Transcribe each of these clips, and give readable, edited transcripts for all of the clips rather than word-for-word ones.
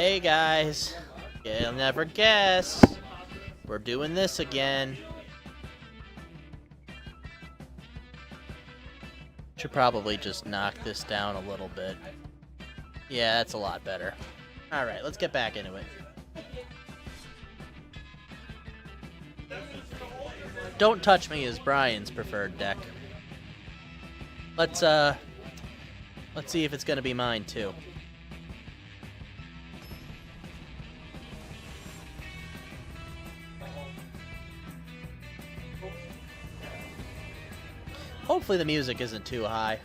Hey guys, you'll never guess. We're doing this again. Should probably just knock this down a little bit. Yeah, that's a lot better. Alright, let's get back into it. Don't Touch Me is Brian's preferred deck. Let's see if it's gonna be mine too. Hopefully the music isn't too high.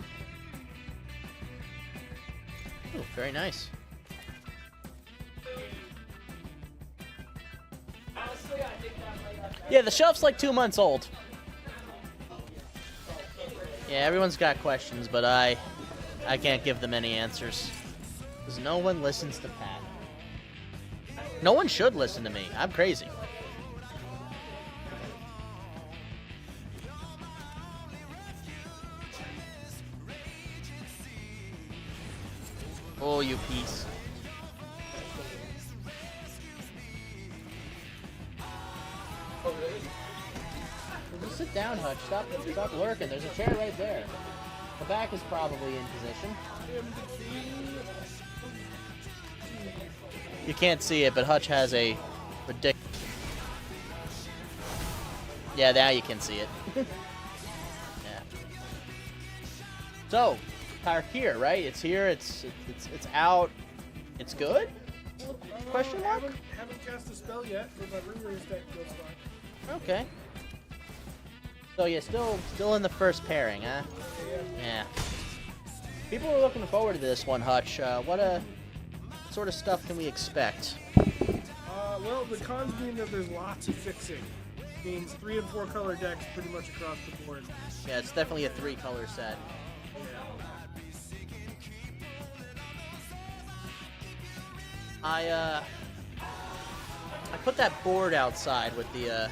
Ooh, very nice. Yeah, the shelf's like 2 months old. Yeah, everyone's got questions, but I can't give them any answers. Because no one listens to Pat. No one should listen to me. I'm crazy. Oh, you piece. Just sit down, Hutch. Stop lurking. There's a chair right there. The back is probably in position. You can't see it, but Hutch has a ridiculous... Yeah, now you can see it. Yeah. So, Tarkir, right? It's here. It's out. It's good? Question mark? Haven't cast a spell yet, but my rumors deck goes fine. Okay. So yeah, still in the first pairing, huh? Yeah. People are looking forward to this one, Hutch. What sort of stuff can we expect? Well, the cons mean that there's lots of fixing. Means 3 and 4 color decks pretty much across the board. Yeah, it's definitely a 3-color set. I put that board outside with the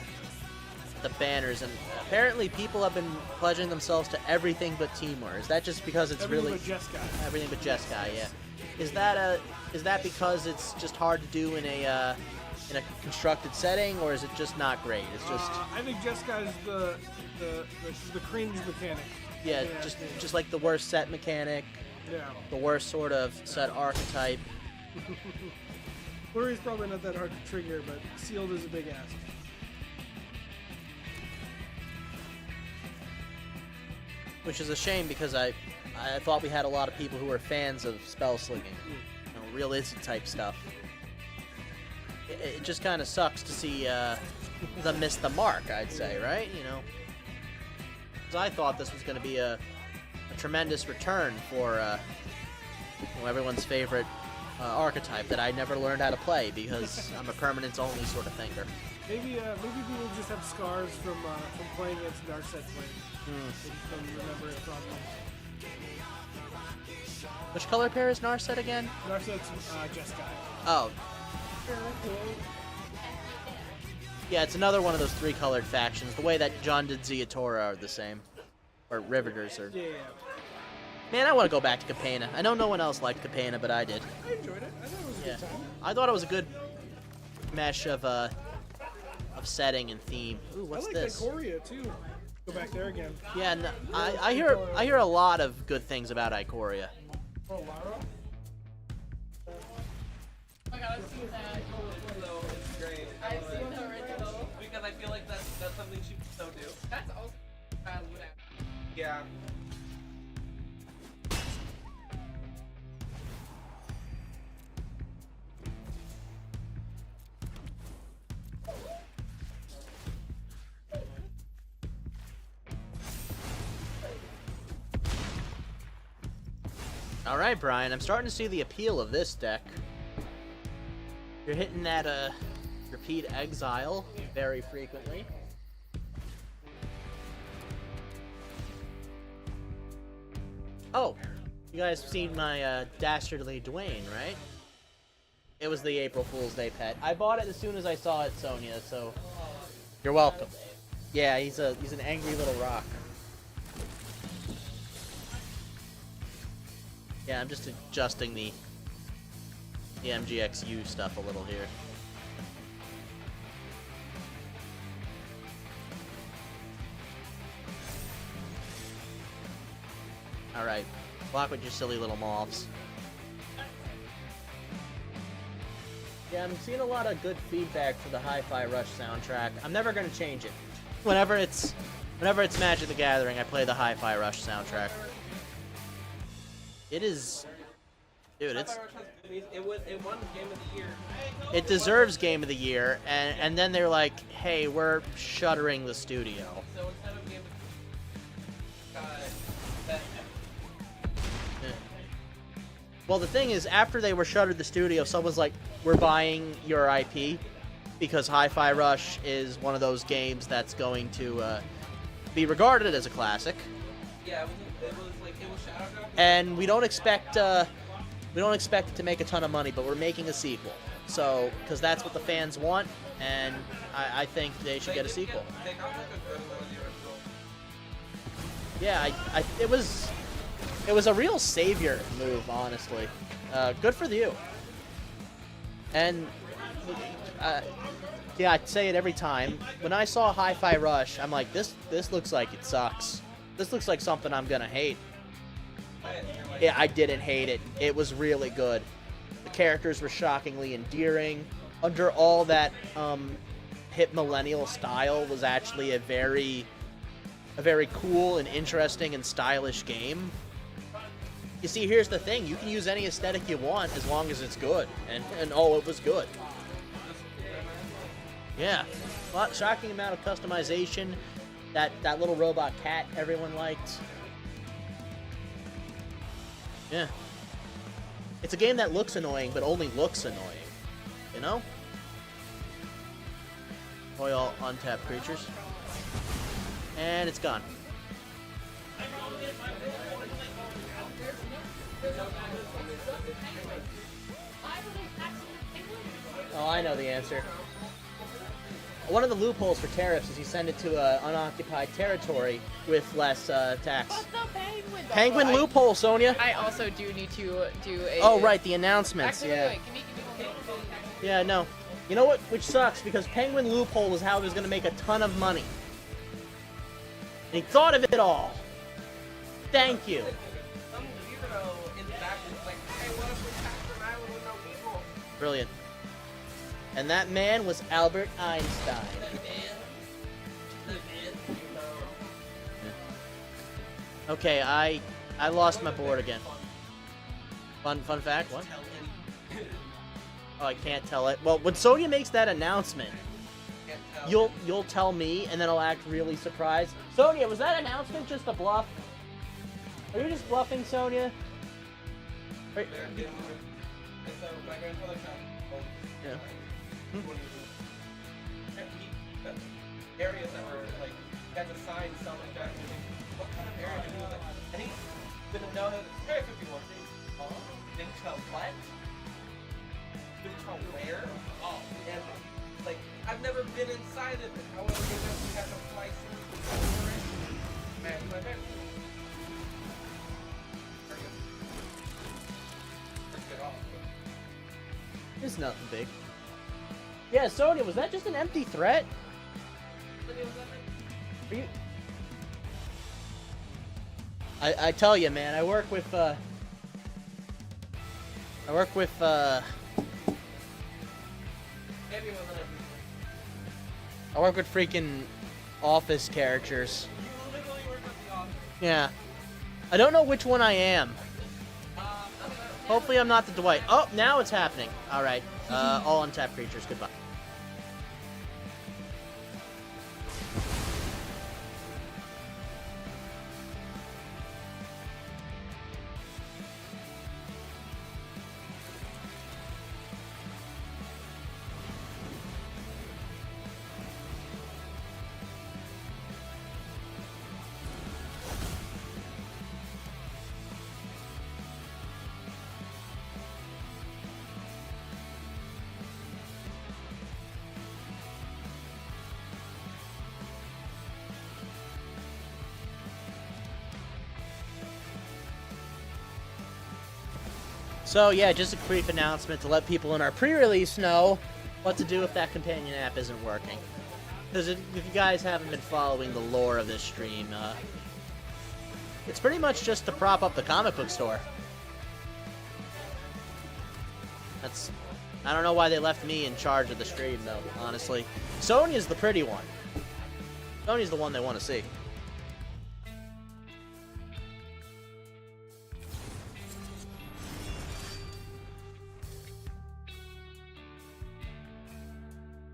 banners, and apparently people have been pledging themselves to everything but Teamwear. Is that just because it's Everything really but Jeskai. everything but Jeskai? Yeah. Is that because it's just hard to do in a constructed setting, or is it just not great? It's just I think Jeskai is the cringe mechanic. yeah, just like the worst set mechanic, Yeah. the worst sort of set archetype. Flurry's probably not that hard to trigger, but sealed is a big ask. Which is a shame because I thought we had a lot of people who were fans of spell slinging, realistic type stuff. It just kind of sucks to see them miss the mark, I'd say, right? Because I thought this was going to be a tremendous return for everyone's favorite archetype that I never learned how to play because I'm a permanence only sort of thinker. Maybe people just have scars from playing against Narset players. They just don't remember it properly. Which color pair is Narset again? Narset's Jeskai. Oh. Yeah, it's another one of those 3-colored factions. The way that John did Ziatora are the same. Or Riveters are... Yeah. Man, I want to go back to Capena. I know no one else liked Capena, but I did. I enjoyed it. I thought it was a Yeah. good time. I thought it was a good mesh of setting and theme. Ooh, what's I like this? Ikoria too. Go back there again. Yeah, no, I hear a lot of good things about Ikoria. Oh, Lara? Oh my god, I've seen that. So it's great. I've seen the original. Because I feel like that's something she would so do. That's also bad would happen. Yeah. Alright, Brian, I'm starting to see the appeal of this deck. You're hitting that repeat exile very frequently. Oh, you guys have seen my Dastardly Dwayne, right? It was the April Fool's Day pet. I bought it as soon as I saw it, Sonia, so you're welcome. Yeah, he's an angry little rock. Yeah, I'm just adjusting the the MGXU stuff a little here. Alright, block with your silly little moths. Yeah, I'm seeing a lot of good feedback for the Hi-Fi Rush soundtrack. I'm never gonna change it. Whenever it's Magic the Gathering, I play the Hi-Fi Rush soundtrack. It is, dude. It's It won Game of the Year. it deserves Game of the Year, and then they're like, hey, we're shuttering the studio. So instead of Game of Well, the thing is, after they were shuttered the studio, someone's like, we're buying your IP, because Hi-Fi Rush is one of those games that's going to be regarded as a classic. yeah, it was Shadow Drop. And we don't expect it to make a ton of money, but we're making a sequel. So, because that's what the fans want, and I think they should get a sequel. They got like a good amount of the original. Yeah, it was a real savior move, honestly. Good for you. And yeah, I say it every time. When I saw Hi-Fi Rush, I'm like, this looks like it sucks. This looks like something I'm gonna hate. Yeah, I didn't hate it. It was really good. The characters were shockingly endearing. Under all that hip millennial style was actually a very cool and interesting and stylish game. You see, here's the thing. You can use any aesthetic you want as long as it's good. And oh, it was good. Yeah. Shocking amount of customization. That little robot cat everyone liked. Yeah. It's a game that looks annoying, but only looks annoying. You know? All untapped creatures. And it's gone. Oh, I know the answer. One of the loopholes for tariffs is you send it to unoccupied territory with less tax. What's the penguin? Penguin loophole, Sonia. I also do need to do a. Oh, right, the announcements. Actually, Yeah. wait, give me. Yeah, no. You know what? Which sucks, because Penguin Loophole was how he was going to make a ton of money. And he thought of it all. Thank you. Some weirdo in the back was like, hey, what if we tax an island with no people? Brilliant. And that man was Albert Einstein. Okay, I lost my board again. Fun fact? What? Oh, I can't tell it. Well, when Sonia makes that announcement, you'll tell me, and then I'll act really surprised. Sonia, was that announcement just a bluff? Are you just bluffing, Sonia? Are- Yeah. Areas that were like, you had to sign some objectives. What kind of area did he like? And he didn't know that it's Area 51. Didn't tell what? Didn't tell where? Oh, and like, I've never been inside of it. However, we had to fly through it. Man, my bad. It's nothing big. Yeah, Sonia, was that just an empty threat? Are you... I tell you, man, I work with freaking office characters. Yeah. I don't know which one I am. Hopefully I'm not the Dwight. Oh, now it's happening. Alright. All untapped creatures, goodbye. So yeah, just a brief announcement to let people in our pre-release know what to do if that companion app isn't working. Because if you guys haven't been following the lore of this stream, it's pretty much just to prop up the comic book store. I don't know why they left me in charge of the stream, though, honestly. Sonya's the pretty one. Sonya's the one they want to see.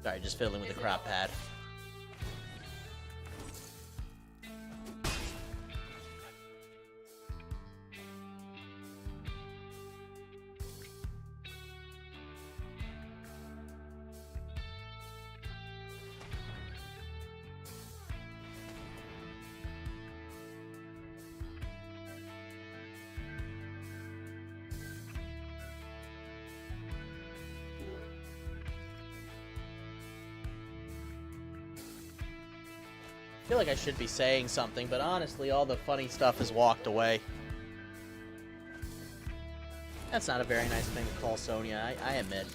Sorry, just fiddling with the crop pad. I feel like I should be saying something, but honestly, all the funny stuff has walked away. That's not a very nice thing to call Sonya, I admit.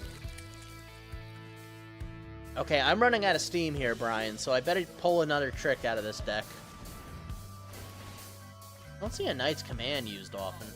Okay, I'm running out of steam here, Brian, so I better pull another trick out of this deck. I don't see a Knight's Command used often.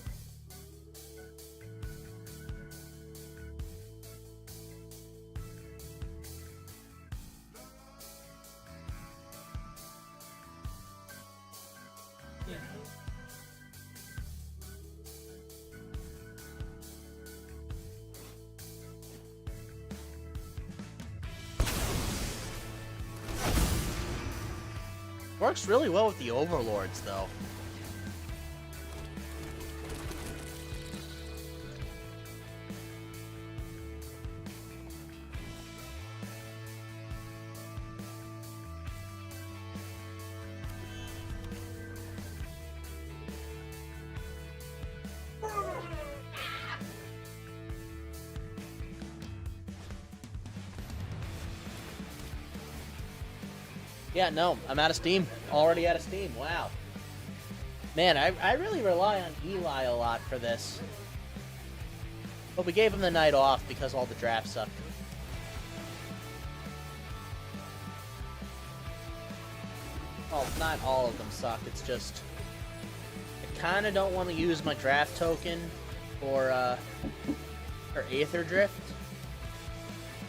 Works really well with the Overlords, though. Yeah, no, I'm out of steam. Already out of steam. Wow. Man, I really rely on Eli a lot for this. But we gave him the night off because all the drafts sucked. Well, not all of them suck. It's just I kind of don't want to use my draft token for Aether Drift.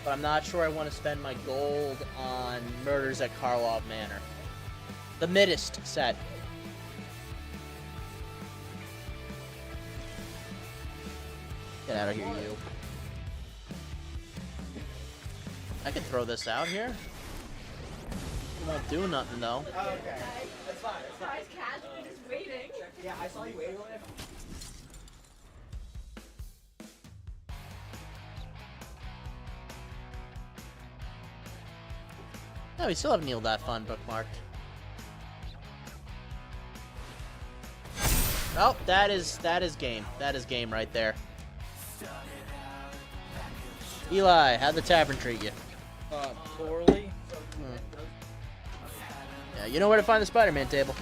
But I'm not sure I want to spend my gold on Murders at Karlov Manor. The Midist set. Get out of here, you. I could throw this out here. It won't do nothing, though. Oh, okay. That's fine. That's fine. Just waiting. Yeah, I saw you waiting on it. No, we still have Neil That Fun bookmarked. Oh, that is game. That is game right there. Eli, how'd the tavern treat you? Poorly. Yeah, you know where to find the Spider-Man table.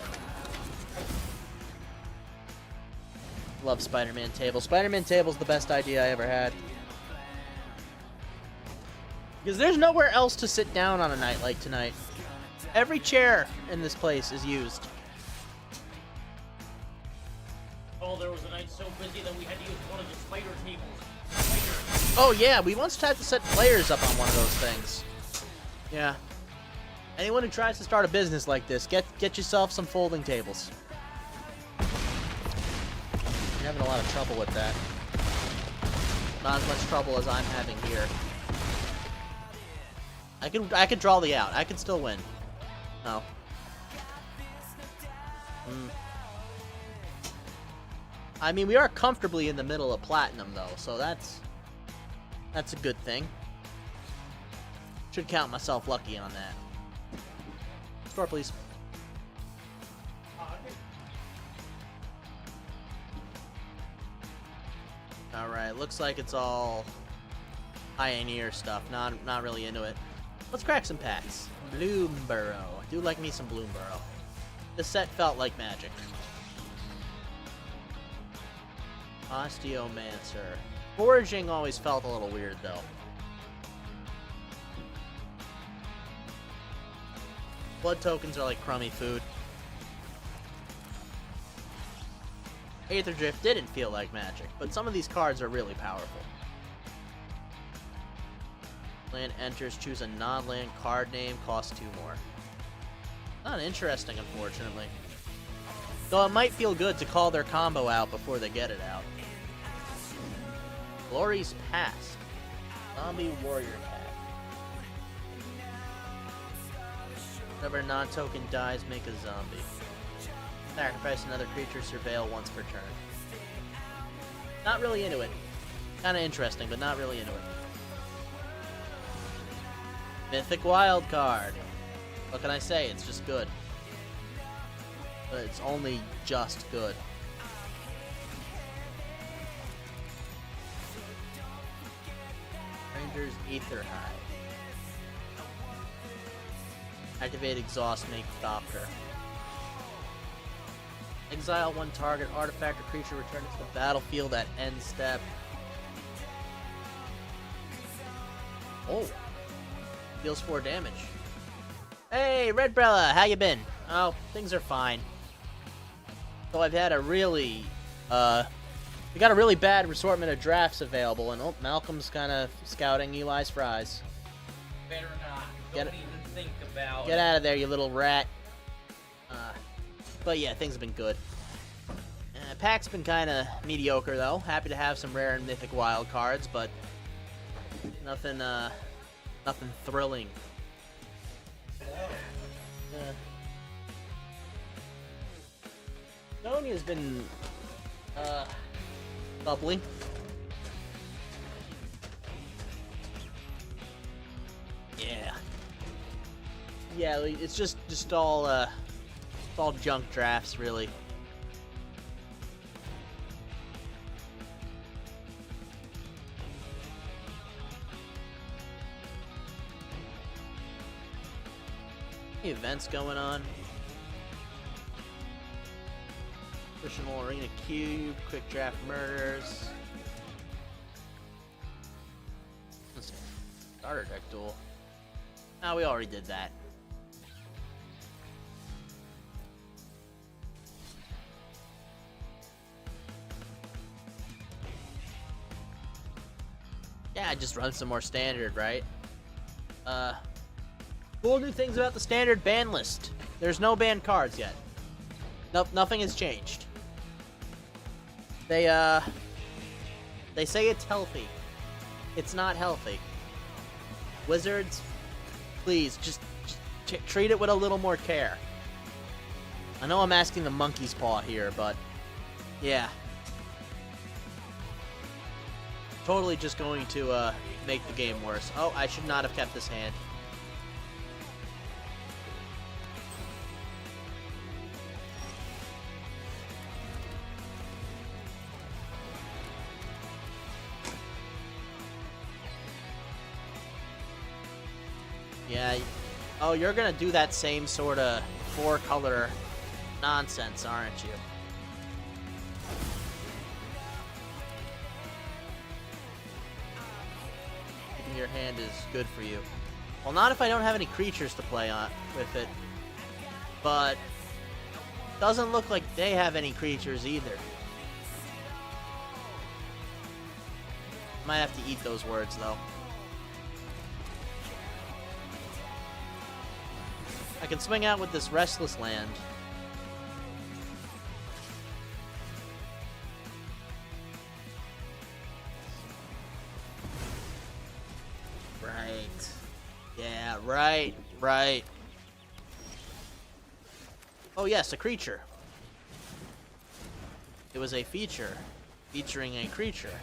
Love Spider-Man table. Spider-Man table's the best idea I ever had. Because there's nowhere else to sit down on a night like tonight. Every chair in this place is used. Oh, there was a night so busy that we had to use one of the spider tables. Spider. Oh yeah, we once had to set players up on one of those things. Yeah. Anyone who tries to start a business like this, get yourself some folding tables. You're having a lot of trouble with that. Not as much trouble as I'm having here. I could draw the out. I could still win. No. I mean, we are comfortably in the middle of platinum, though, so that's a good thing. Should count myself lucky on that. Store, please. All right, looks like it's all Pioneer stuff. Not really into it. Let's crack some packs. Bloomborough. I do like me some Bloomborough. This set felt like magic. Osteomancer. Foraging always felt a little weird, though. Blood tokens are like crummy food. Aether Drift didn't feel like magic, but some of these cards are really powerful. Land enters, choose a non-land card name, costs 2 more. Not interesting, unfortunately. Though it might feel good to call their combo out before they get it out. Glory's Past. Zombie Warrior Cat. Whenever a non-token dies, make a zombie. Sacrifice another creature, surveil once per turn. Not really into it. Kinda interesting, but not really into it. Mythic Wild Card. What can I say? It's just good. But it's only just good. Ranger's Aether Hive. Activate Exhaust, make Thopter. Exile one target artifact or creature, return it to the battlefield at end step. Oh. Deals 4 damage. Hey, Redbrella, how you been? Oh, things are fine. So I've had a really, we got a really bad assortment of drafts available, and oh, Malcolm's kind of scouting Eli's fries. Better not. Don't even think about Get out of there, you little rat. But yeah, things have been good. Pack's been kind of mediocre, though. Happy to have some rare and mythic wild cards, but nothing, nothing thrilling. Sonya's been, bubbly. Yeah. Yeah, it's just all, it's all junk drafts, really. Any events going on? Traditional Arena Cube, Quick Draft Murders. Starter deck duel. Ah, we already did that. Yeah, just run some more standard, right? Cool new things about the standard ban list. There's no banned cards yet. Nope, nothing has changed. They say it's healthy. It's not healthy. Wizards, please, just treat it with a little more care. I know I'm asking the monkey's paw here, but yeah. Totally just going to make the game worse. Oh, I should not have kept this hand. Yeah. Oh, you're gonna do that same sort of 4-color nonsense, aren't you? Keeping your hand is good for you. Well, not if I don't have any creatures to play on with it. But doesn't look like they have any creatures either. Might have to eat those words though. I can swing out with this Restless Land. Right. Yeah, right. Oh yes, a creature. It was a feature featuring a creature.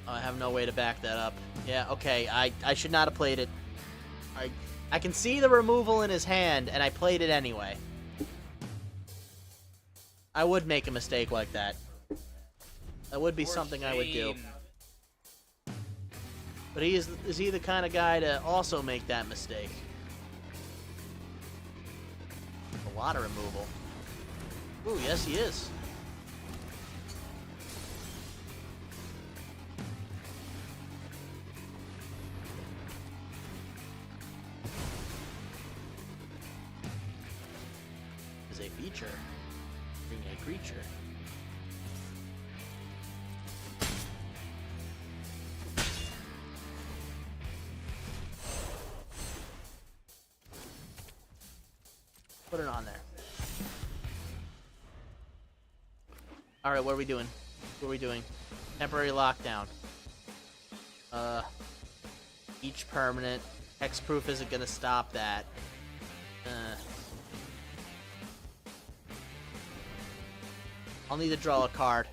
I have no way to back that up. Yeah, okay, I should not have played it. I can see the removal in his hand, and I played it anyway. I would make a mistake like that. That would be something I would do. But is he the kind of guy to also make that mistake? A lot of removal. Ooh, yes, he is. Is a feature. Bring a creature. Put it on there. Alright, what are we doing? What are we doing? Temporary lockdown. Each permanent. Hexproof isn't gonna stop that. I'll need to draw a card.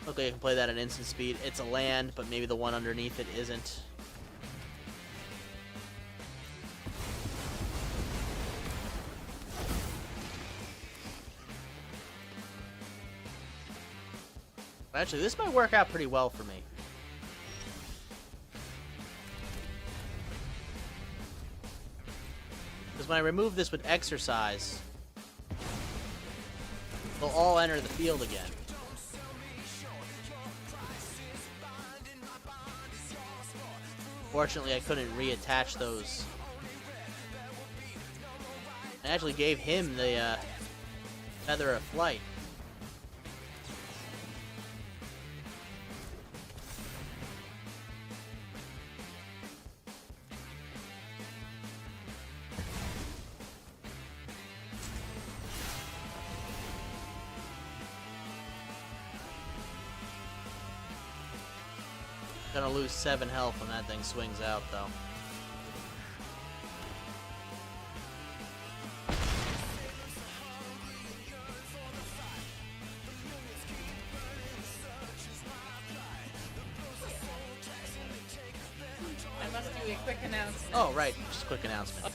Okay, I can play that at instant speed. It's a land, but maybe the one underneath it isn't. Actually, this might work out pretty well for me. Because when I remove this with exercise, they'll all enter the field again. Fortunately, I couldn't reattach those. I actually gave him the Feather of Flight. Gonna lose 7 health when that thing swings out, though. I must do a quick announcement. Oh, right. Just a quick announcement.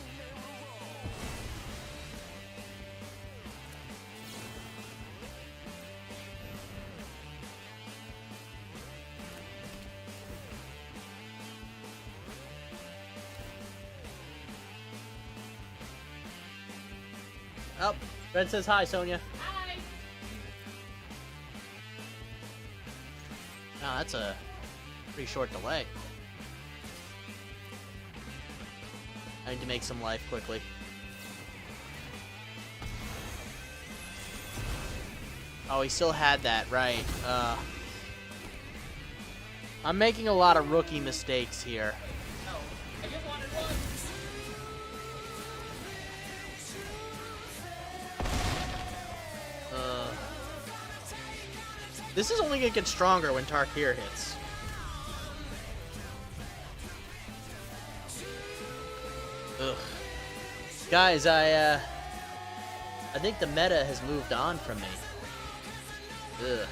Oh, Red says hi, Sonia. Hi. Wow, that's a pretty short delay. I need to make some life quickly. Oh, he still had that, right. I'm making a lot of rookie mistakes here. No, I just wanted one. This is only gonna get stronger when Tarkir hits. Ugh. Guys, I think the meta has moved on from me. Ugh.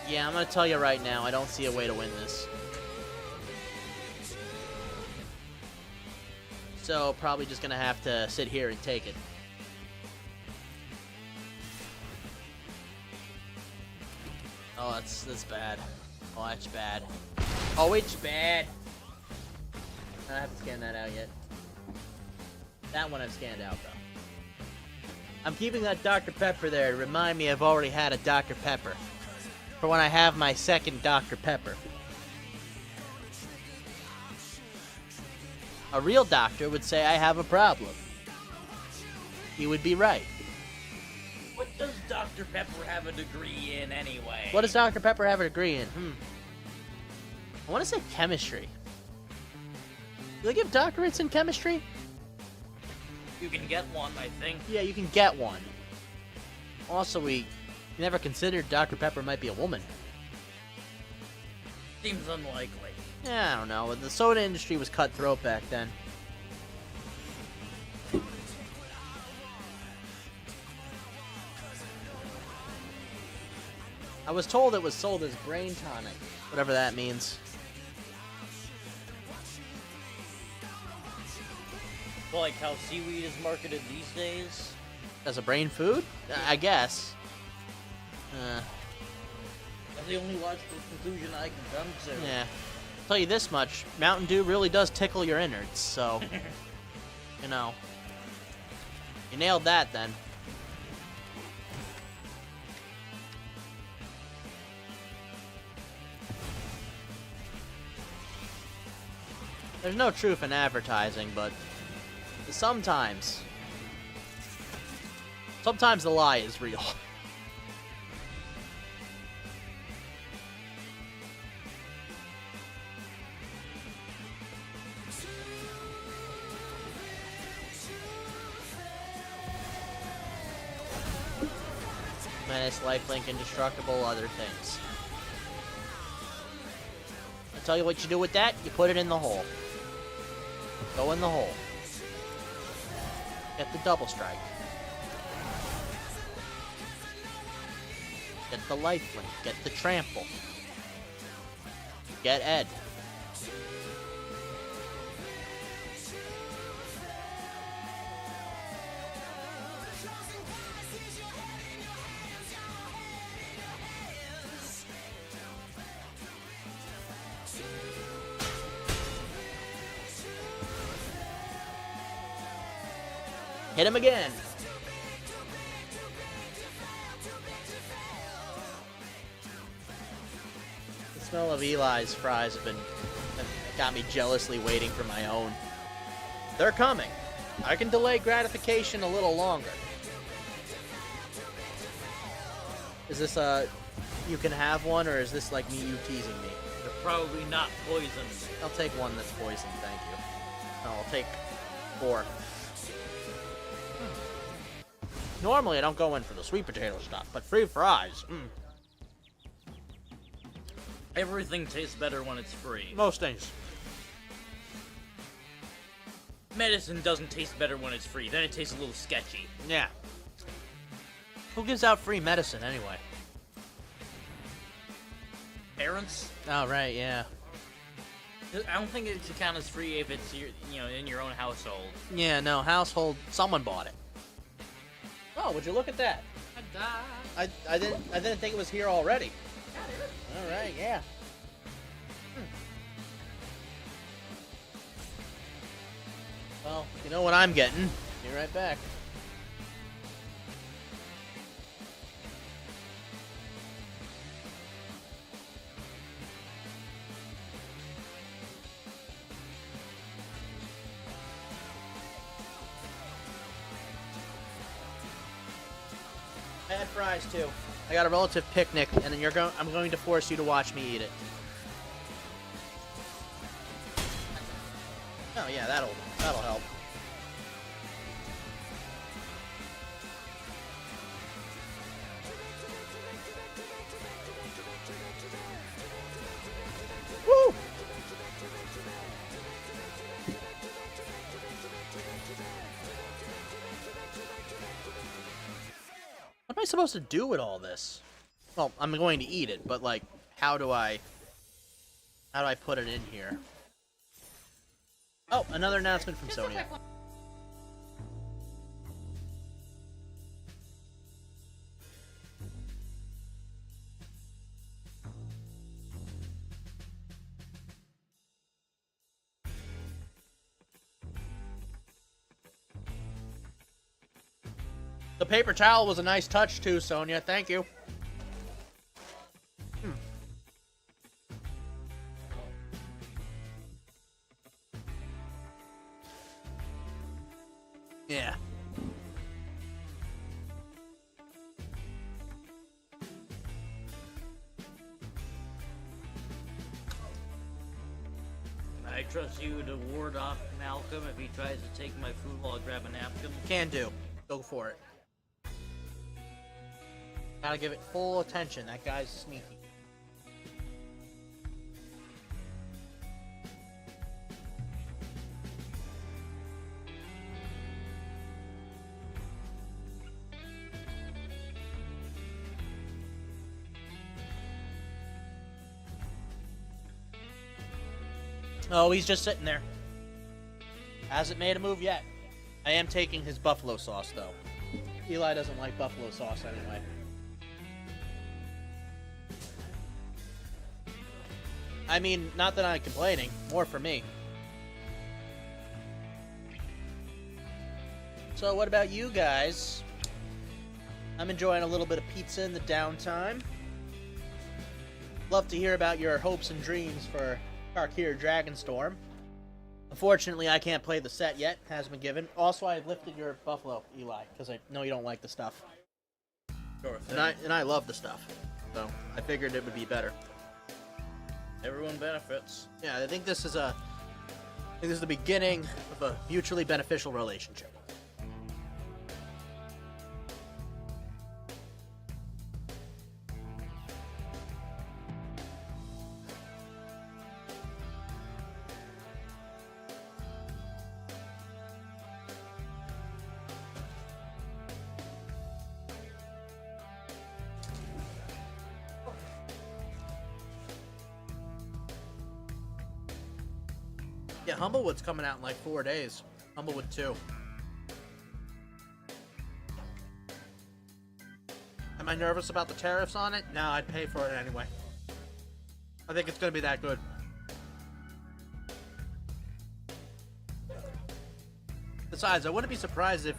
Yeah, I'm gonna tell you right now, I don't see a way to win this. So, probably just gonna have to sit here and take it. Oh, that's bad. Oh, that's bad. Oh, it's bad. I haven't scanned that out yet. That one I've scanned out, though. I'm keeping that Dr. Pepper there to remind me I've already had a Dr. Pepper. For when I have my second Dr. Pepper. A real doctor would say I have a problem. He would be right. What does Dr. Pepper have a degree in anyway? What does Dr. Pepper have a degree in? I want to say chemistry. Do they give doctorates in chemistry? You can get one, I think. Yeah, you can get one. Also, we never considered Dr. Pepper might be a woman. Seems unlikely. Yeah, I don't know. The soda industry was cutthroat back then. I was told it was sold as brain tonic, whatever that means. Like how seaweed is marketed these days. As a brain food? I guess. That's the only logical conclusion I can come to. Yeah. I'll tell you this much, Mountain Dew really does tickle your innards, so... you know. You nailed that, then. There's no truth in advertising, but sometimes the lie is real. Menace, lifelink, indestructible, other things. I'll tell you what you do with that, you put it in the hole. Go in the hole. Get the double strike. Get the lifelink. Get the trample. Get Ed. Hit him again. The smell of Eli's fries have got me jealously waiting for my own. They're coming. I can delay gratification a little longer. Is this you can have one, or is this like me you teasing me? They're probably not poisoned. I'll take one that's poisoned, thank you. No, I'll take 4. Normally, I don't go in for the sweet potato stuff, but free fries. Everything tastes better when it's free. Most things. Medicine doesn't taste better when it's free. Then it tastes a little sketchy. Yeah. Who gives out free medicine anyway? Parents? Oh, right, yeah. I don't think it should count as free if it's in your own household. Yeah, no, household, someone bought it. Oh, would you look at that? I didn't think it was here already. All right, yeah. Well, you know what I'm getting. Be right back. I had fries too. I got a relative picnic, and then I'm going to force you to watch me eat it. Oh yeah, that'll help. Woo! What am I supposed to do with all this? Well, I'm going to eat it, but like, how do I put it in here? Oh, another announcement from Sony. The paper towel was a nice touch too, Sonia. Thank you. Yeah. I trust you to ward off Malcolm if he tries to take my food while I grab a napkin. Can do. Go for it. Gotta give it full attention. That guy's sneaky. Oh, he's just sitting there. Hasn't made a move yet. I am taking his buffalo sauce, though. Eli doesn't like buffalo sauce anyway. I mean, not that I'm complaining. More for me. So, what about you guys? I'm enjoying a little bit of pizza in the downtime. Love to hear about your hopes and dreams for Tarkir Dragonstorm. Unfortunately, I can't play the set yet. Hasn't been given. Also, I lifted your buffalo, Eli, because I know you don't like the stuff. Sure thing. And I love the stuff. So, I figured it would be better. Everyone benefits. Yeah, I think this is the beginning of a mutually beneficial relationship. Yeah, Humblewood's coming out in like 4 days. Humblewood 2. Am I nervous about the tariffs on it? No, I'd pay for it anyway. I think it's going to be that good. Besides, I wouldn't be surprised if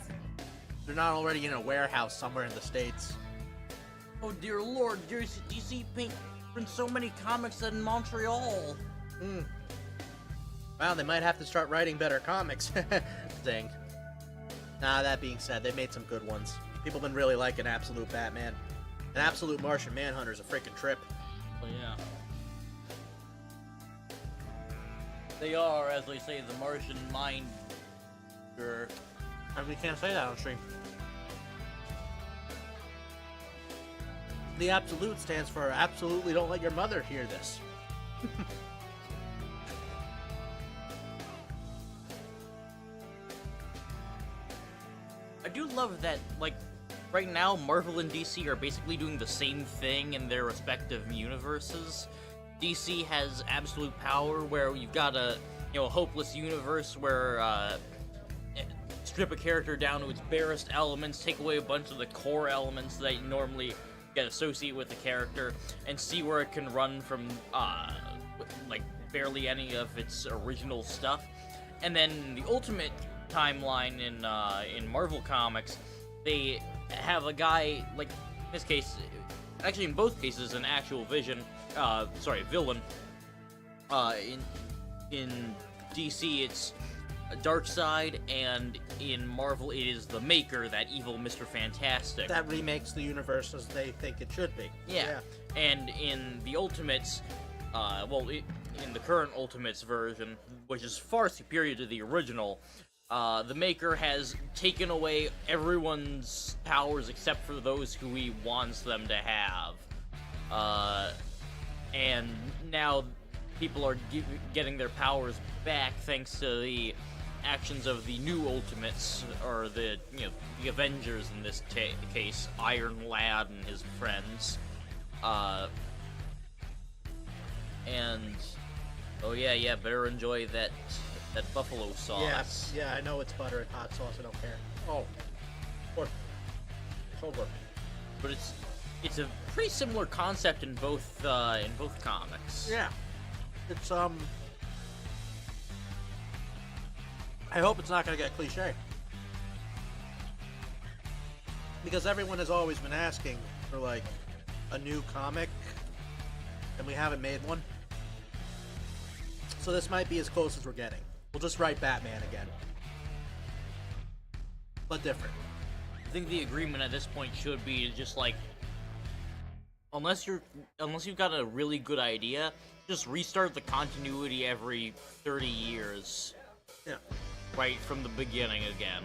they're not already in a warehouse somewhere in the States. Oh dear lord, DC prints so many comics in Montreal. Wow, they might have to start writing better comics. Dang. Nah, that being said, they made some good ones. People have been really liking Absolute Batman. And Absolute Martian Manhunter's a freaking trip. Oh yeah. They are, as they say, the Martian mind. And we can't say that on stream. The Absolute stands for Absolutely Don't Let Your Mother Hear This. I do love that, like, right now Marvel and DC are basically doing the same thing in their respective universes. DC has absolute power where you've got a hopeless universe where strip a character down to its barest elements, take away a bunch of the core elements that you normally get associated with the character, and see where it can run from like barely any of its original stuff. And then the ultimate timeline in Marvel Comics, they have a guy, like in this case, actually in both cases, an actual villain. In DC, it's Darkseid, and in Marvel, it is the Maker, that evil Mr. Fantastic. That remakes the universe as they think it should be. Yeah. And in the Ultimates, in the current Ultimates version, which is far superior to the original, the Maker has taken away everyone's powers except for those who he wants them to have. And now people are getting their powers back thanks to the actions of the new Ultimates, or the Avengers in this case, Iron Lad and his friends. And oh yeah, better enjoy that buffalo sauce. Yeah, I know it's butter and hot sauce. I don't care. Oh, or over. But it's a pretty similar concept in both comics. Yeah, it's I hope it's not going to get cliche. Because everyone has always been asking for, like, a new comic, and we haven't made one. So this might be as close as we're getting. We'll just write Batman again. But different. I think the agreement at this point should be just like, unless you've got a really good idea, just restart the continuity every 30 years. Yeah. Right from the beginning again.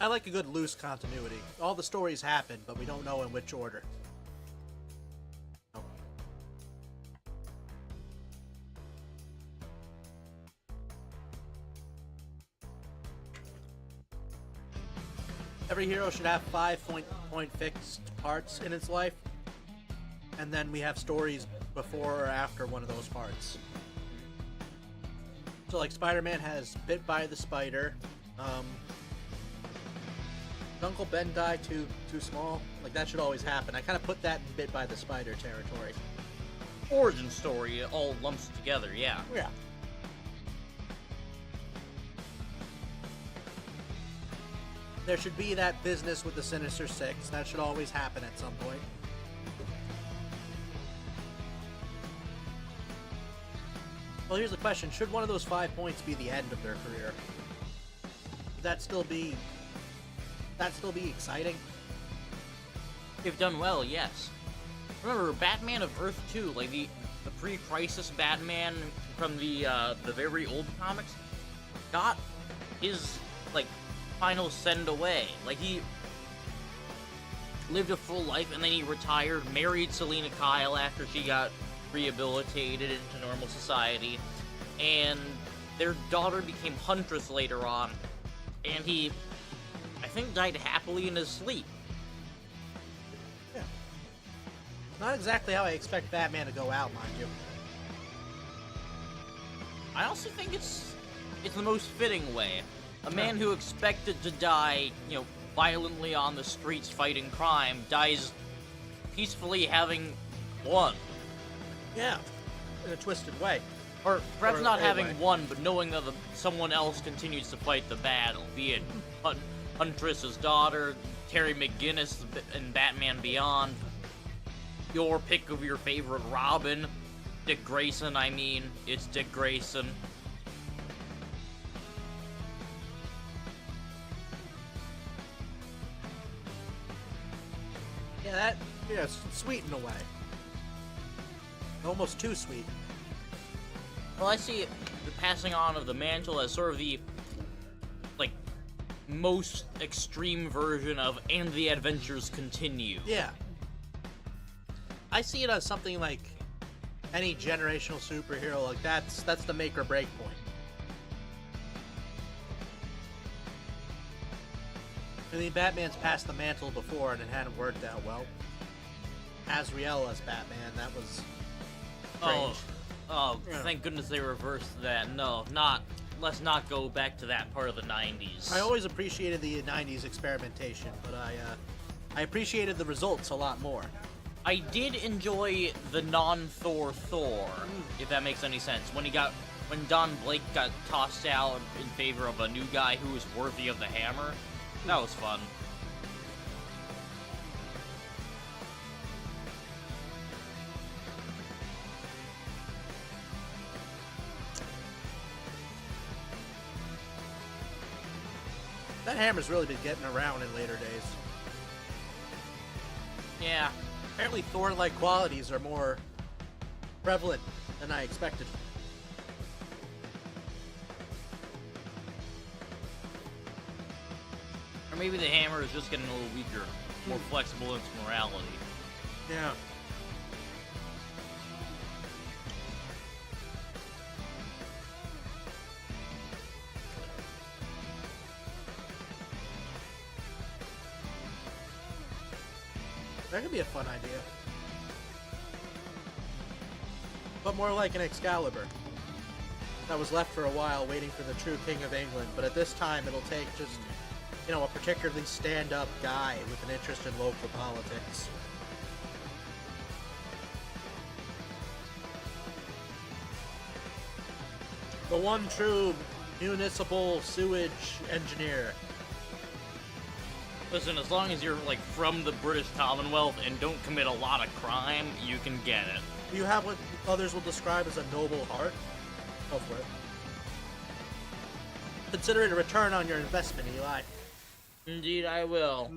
I like a good loose continuity. All the stories happen, but we don't know in which order. Every hero should have 5 point fixed parts in its life, and then we have stories before or after one of those parts. So like Spider-Man has bit by the spider. Did Uncle Ben die too small? Like that should always happen. I kind of put that in bit by the spider territory. Origin story all lumps together, yeah. Yeah. There should be that business with the Sinister Six. That should always happen at some point. Well, here's the question. Should one of those 5 points be the end of their career? Would that still be exciting? If done well, yes. Remember, Batman of Earth 2, like the pre-Crisis Batman from the very old comics, got his, like, final send away. Like, he lived a full life and then he retired, married Selena Kyle after she got rehabilitated into normal society, and their daughter became Huntress later on, and he, I think, died happily in his sleep. Yeah. Not exactly how I expect Batman to go out, mind you. I also think it's the most fitting way. A man who expected to die, violently on the streets fighting crime, dies peacefully having won. Yeah. In a twisted way. Or perhaps Or not a having way. won, but knowing that someone else continues to fight the battle, be it Huntress's daughter, Terry McGinnis in Batman Beyond, your pick of your favorite Robin, Dick Grayson, it's Dick Grayson. Yeah, it's sweet in a way. Almost too sweet. Well, I see the passing on of the mantle as sort of the, most extreme version of "and the adventures continue." Yeah. I see it as something like any generational superhero, like that's the make or break point. I mean, Batman's passed the mantle before and it hadn't worked out well. Azrael as Batman, that was strange. Yeah. Thank goodness they reversed that. No, let's not go back to that part of the 90s. I always appreciated the 90s experimentation, but I appreciated the results a lot more. I did enjoy the non-Thor Thor, if that makes any sense. When Don Blake got tossed out in favor of a new guy who was worthy of the hammer, that was fun. That hammer's really been getting around in later days. Yeah. Apparently Thor-like qualities are more prevalent than I expected. Or maybe the hammer is just getting a little weaker, more flexible in its morality. Yeah. That could be a fun idea. But more like an Excalibur. That was left for a while waiting for the true King of England, but at this time it'll take just, a particularly stand-up guy with an interest in local politics. The one true municipal sewage engineer. Listen, as long as you're, from the British Commonwealth and don't commit a lot of crime, you can get it. You have what others will describe as a noble heart. Go for it. Consider it a return on your investment, Eli. Indeed, I will.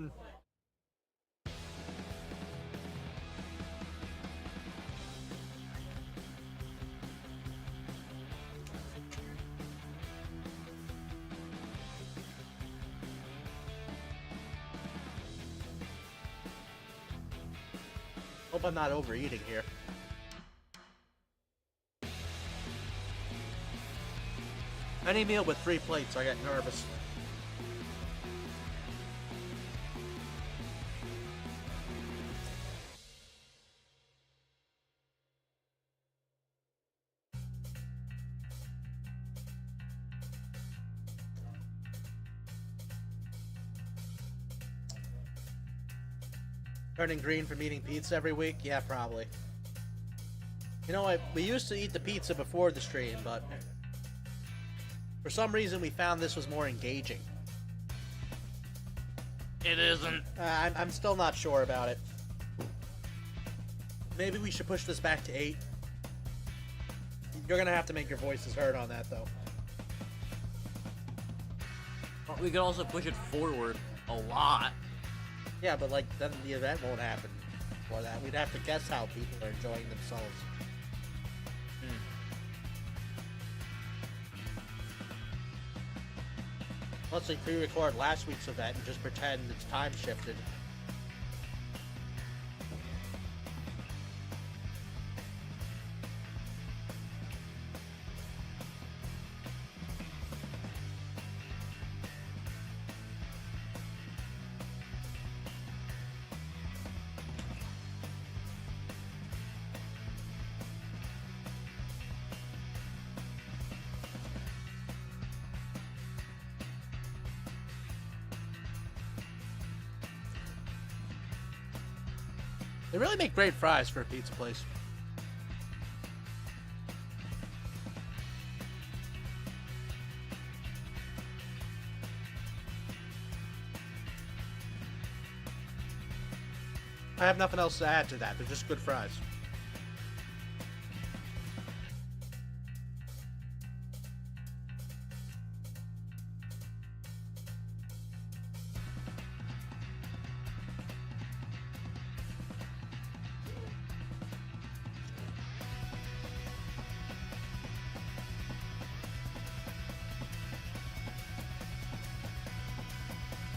Hope I'm not overeating here. Any meal with 3 plates, I get nervous. Turning green from eating pizza every week? Yeah, probably. You know what? We used to eat the pizza before the stream, but for some reason we found this was more engaging. It isn't. I'm still not sure about it. Maybe we should push this back to 8. You're gonna have to make your voices heard on that, though. We could also push it forward a lot. Yeah, but like then the event won't happen for that. We'd have to guess how people are enjoying themselves. Let's say pre-record last week's event and just pretend it's time shifted. They really make great fries for a pizza place. I have nothing else to add to that. They're just good fries.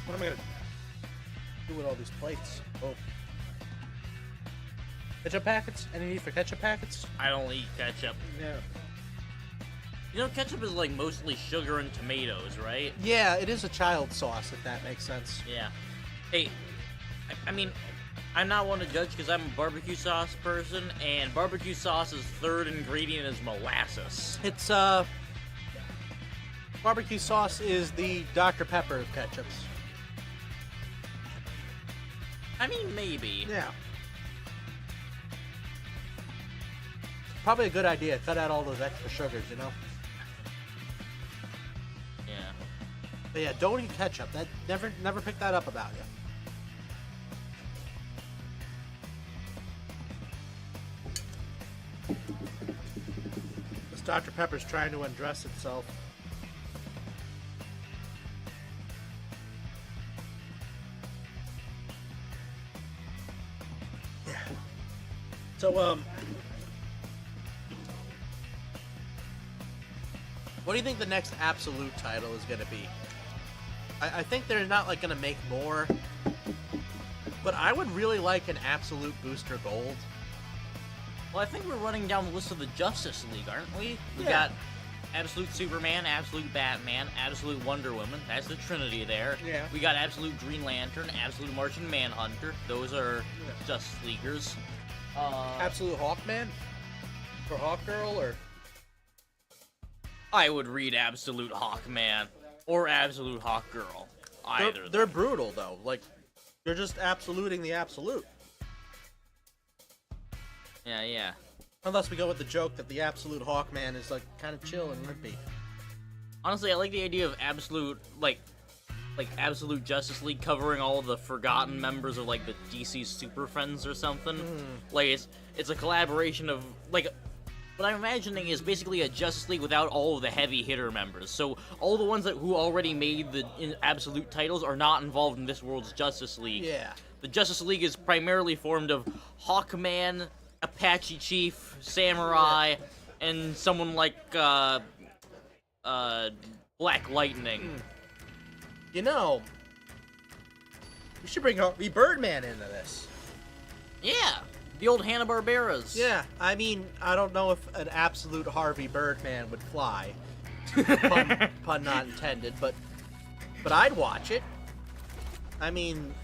What am I gonna do with all these plates? Oh. Ketchup packets? Any need for ketchup packets? I don't eat ketchup. Yeah. You know, ketchup is like mostly sugar and tomatoes, right? Yeah, it is a child sauce, if that makes sense. Yeah. Hey, I mean, I'm not one to judge because I'm a barbecue sauce person, and barbecue sauce's third ingredient is molasses. It's, barbecue sauce is the Dr. Pepper of ketchups. I mean, maybe. Yeah. Probably a good idea. Cut out all those extra sugars, you know? Yeah. But yeah, don't eat ketchup. That never pick that up about you. This Dr. Pepper's trying to undress itself. Yeah. So, what do you think the next Absolute title is going to be? I think they're not like going to make more, but I would really like an Absolute Booster Gold. Well, I think we're running down the list of the Justice League, aren't we? We Yeah. got Absolute Superman, Absolute Batman, Absolute Wonder Woman. That's the Trinity there. Yeah. We got Absolute Green Lantern, Absolute Martian Manhunter. Those are Justice Leaguers. Absolute Hawkman? Or Hawkgirl? Or I would read Absolute Hawkman or Absolute Hawkgirl. Either. they're brutal though. Like you're just absoluting the absolute. Yeah. Unless we go with the joke that the Absolute Hawkman is like kind of chill and limpy. Honestly, I like the idea of absolute, like Absolute Justice League covering all of the forgotten members of, like, the DC Super Friends or something. Like, it's a collaboration of, like, what I'm imagining is basically a Justice League without all of the heavy hitter members. So, all the ones who already made the Absolute titles are not involved in this world's Justice League. Yeah. The Justice League is primarily formed of Hawkman, Apache Chief, Samurai, and someone like, Black Lightning. You know, we should bring the Birdman into this. Yeah, the old Hanna-Barberas. Yeah, I mean, I don't know if an absolute Harvey Birdman would fly. Pun not intended, but I'd watch it. I mean,